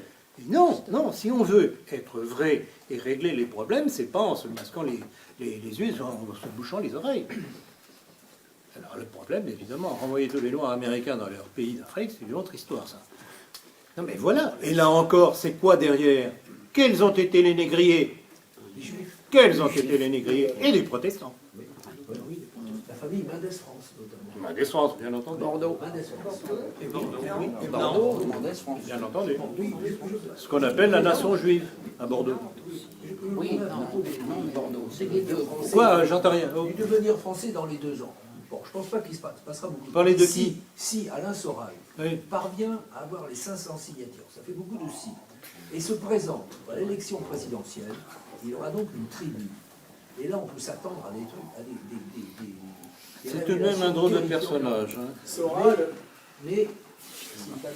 non, si on veut être vrai et régler les problèmes, c'est pas en se masquant les yeux, en se bouchant les oreilles. Alors le problème, évidemment, renvoyer tous les Noirs américains dans leur pays d'Afrique, c'est une autre histoire, ça. Non mais voilà. Et là encore, c'est quoi derrière? Quels ont été les négriers? Quels ont été les négriers? Et les protestants. La famille Mendès France, notamment. Mendès France, bien entendu. Bordeaux. Et Bordeaux, Mendès France. Bien entendu. Ce qu'on appelle la nation juive à Bordeaux. Oui, non, Bordeaux, c'est les deux. Quoi? J'entends rien. Du devenir français dans les 2 ans. Bon, je pense pas qu'il se passera beaucoup. Vous parlez de qui? Si Alain Soral parvient à avoir les 500 signatures, ça fait beaucoup de si, et se présente à l'élection présidentielle, il aura donc une tribune. Et là, on peut s'attendre à des trucs, c'est tout de même un drôle de personnage. Hein. Soral. Mais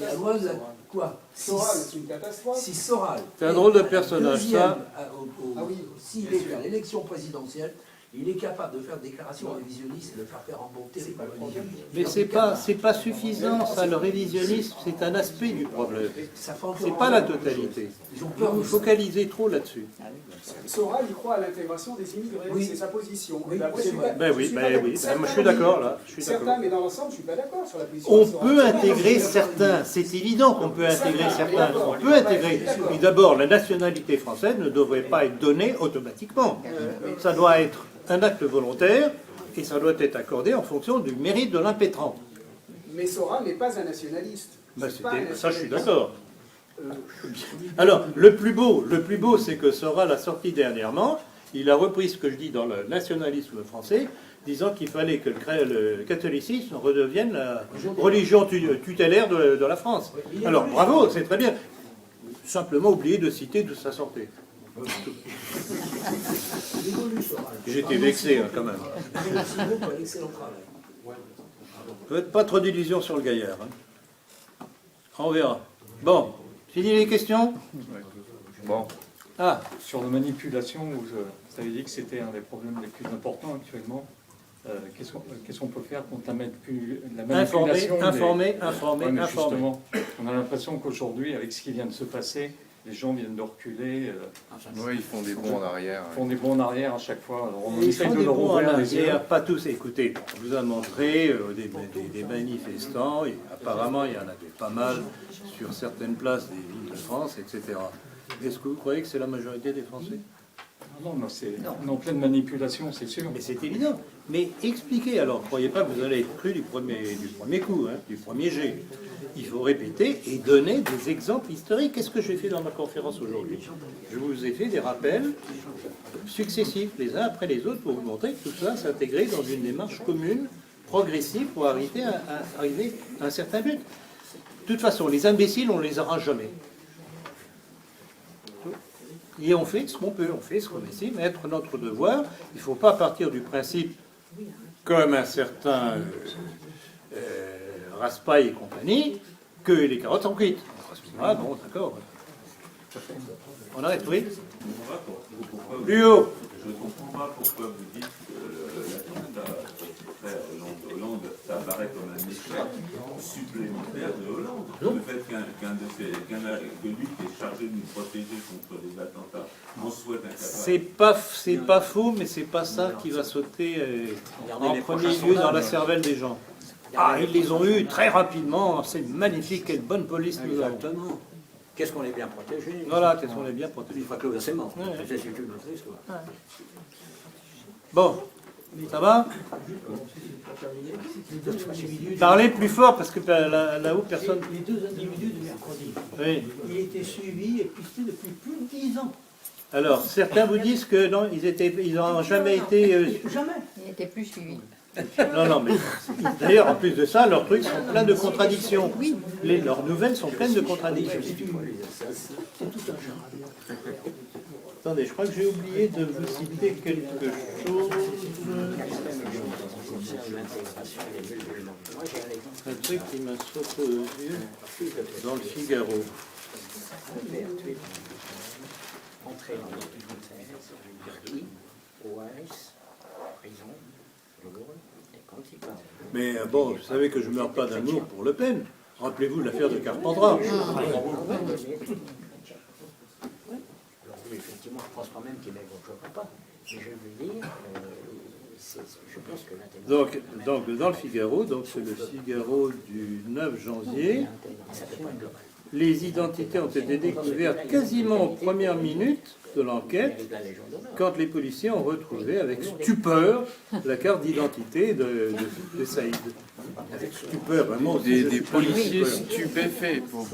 la loi de la... Quoi? Soral, c'est une catastrophe. Si Soral... C'est un drôle de personnage, ça. S'il est à l'élection présidentielle, il est capable de faire des déclarations révisionnistes et de faire faire remonter les problèmes. Mais c'est pas suffisant, ça, le révisionnisme, c'est un aspect du problème. C'est pas la totalité. Il faut focaliser trop là-dessus. Soral, il croit à l'intégration des immigrés, c'est sa position. Oui, moi, je suis d'accord là. Certains, mais dans l'ensemble, je ne suis pas d'accord sur la position. On peut intégrer certains, c'est évident qu'on peut intégrer certains. On peut intégrer. Mais d'abord, la nationalité française ne devrait pas être donnée automatiquement. Ça doit être un acte volontaire et ça doit être accordé en fonction du mérite de l'impétrant. Mais Soral n'est pas un nationaliste. Ça, je suis d'accord. Alors, le plus beau, c'est que Soral a sorti dernièrement, il a repris ce que je dis dans le nationalisme français, disant qu'il fallait que le catholicisme redevienne la religion tutélaire de la France. Alors, bravo, c'est très bien. Simplement oublié de citer d'où ça sortait. J'étais vexé, hein, quand même. Pas trop d'illusions sur le gaillard. Hein. On verra. Bon, fini les questions? Bon. Ah. Sur la manipulation, vous avez dit que c'était un des problèmes les plus importants actuellement. Qu'est-ce qu'on peut faire contre la manipulation? Informer. Justement, on a l'impression qu'aujourd'hui, avec ce qui vient de se passer, les gens viennent de reculer. Oui, ils font des bons en arrière. Ils font des bons en arrière à chaque fois. Alors on ils essaye font de des leur bons en ouvrir les yeux. arrière, pas tous. Écoutez, on vous a montré des manifestants, et apparemment il y en avait pas mal sur certaines places des villes de France, etc. Est-ce que vous croyez que c'est la majorité des Français? Non, c'est en pleine manipulation, c'est sûr. Mais c'est évident. Mais expliquez alors, croyez pas que vous allez être cru du premier coup, hein, du premier jet. Il faut répéter et donner des exemples historiques. Qu'est-ce que j'ai fait dans ma conférence aujourd'hui? Je vous ai fait des rappels successifs, les uns après les autres, pour vous montrer que tout ça s'intégrait dans une démarche commune, progressive, pour arriver à un certain but. De toute façon, les imbéciles, on ne les arrange jamais. Et on fait ce qu'on peut, on fait ce qu'on estime être notre devoir. Il ne faut pas partir du principe, comme un certain Raspail et compagnie, que les carottes sont cuites. Ah bon, d'accord. On arrête, oui. Plus haut. Je ne comprends pas pourquoi vous dites que l'attentat frère Hollande, ça apparaît comme un échec supplémentaire de Hollande. Le fait que lui qui est chargé de nous protéger contre les attentats en soit incapable. C'est pas faux, mais c'est pas ça qui va sauter en premier lieu dans la cervelle des gens. Ah, ils les ont eus très rapidement. C'est magnifique, quelle bonne police nous avons. Exactement. Qu'est-ce qu'on est bien protégé. Voilà, qu'est-ce qu'on est bien protégé. Une fois que c'est mort. Ouais. C'est une autre histoire. Ouais. Bon, ça va? Parlez plus fort parce que là-haut, personne... Les deux individus de mercredi, oui. Il était suivi et pisté depuis plus de 10 ans. Alors, certains vous disent que non, ils n'ont jamais été... Jamais. Il n'était plus suivi. Non, mais d'ailleurs, en plus de ça, leurs trucs sont pleins de contradictions. Leurs nouvelles sont pleines de contradictions. C'est tout un charade. Attendez, je crois que j'ai oublié de vous citer quelque chose. Un truc qui m'a sauté aux yeux dans le Figaro. Entrer dans le Turquie, OAS, prison, Lourdes, et quand il parle. Mais bon, vous savez que je ne meurs pas d'amour pour Le Pen. Rappelez-vous de l'affaire de Carpentras. Effectivement, je pense quand même qu'il n'évoquera pas. Mais je veux dire, je pense que donc dans le Figaro, donc c'est le Figaro du 9 janvier, les identités ont été découvertes quasiment aux premières minutes de l'enquête, quand les policiers ont retrouvé avec stupeur la carte d'identité de Saïd. Avec stupeur, vraiment. Des policiers stupéfaits, pour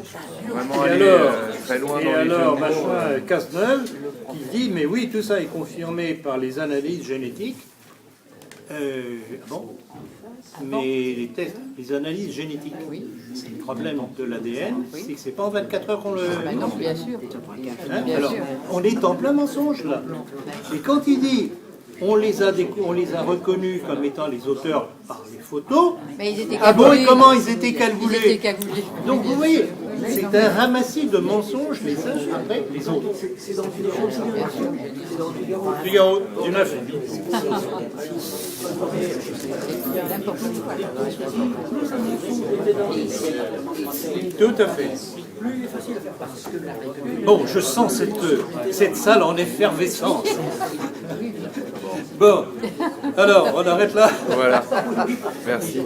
vraiment et aller alors, très loin et dans les alors, jeux de mots. machin, Cazeneuve, qui dit, mais oui, tout ça est confirmé par les analyses génétiques. Bon, mais les tests, les analyses génétiques, le problème de l'ADN, c'est que c'est pas en 24 heures qu'on le... Ah non, bien sûr. Hein, Bien alors, sûr. on est en plein mensonge là. Et quand il dit on les a reconnus comme étant les auteurs par les photos, Mais ils étaient ah bon, et cagoulés. comment ils étaient cagoulés? Ils étaient cagoulés. Donc vous voyez, c'est un ramassis de mensonges les uns après les autres. C'est dans le Figaro. C'est dans le Figaro. Figaro, du 9. Tout à fait. Plus il est facile à faire passer. Bon, je sens cette salle en effervescence. Bon, alors, on arrête là. Voilà. Merci.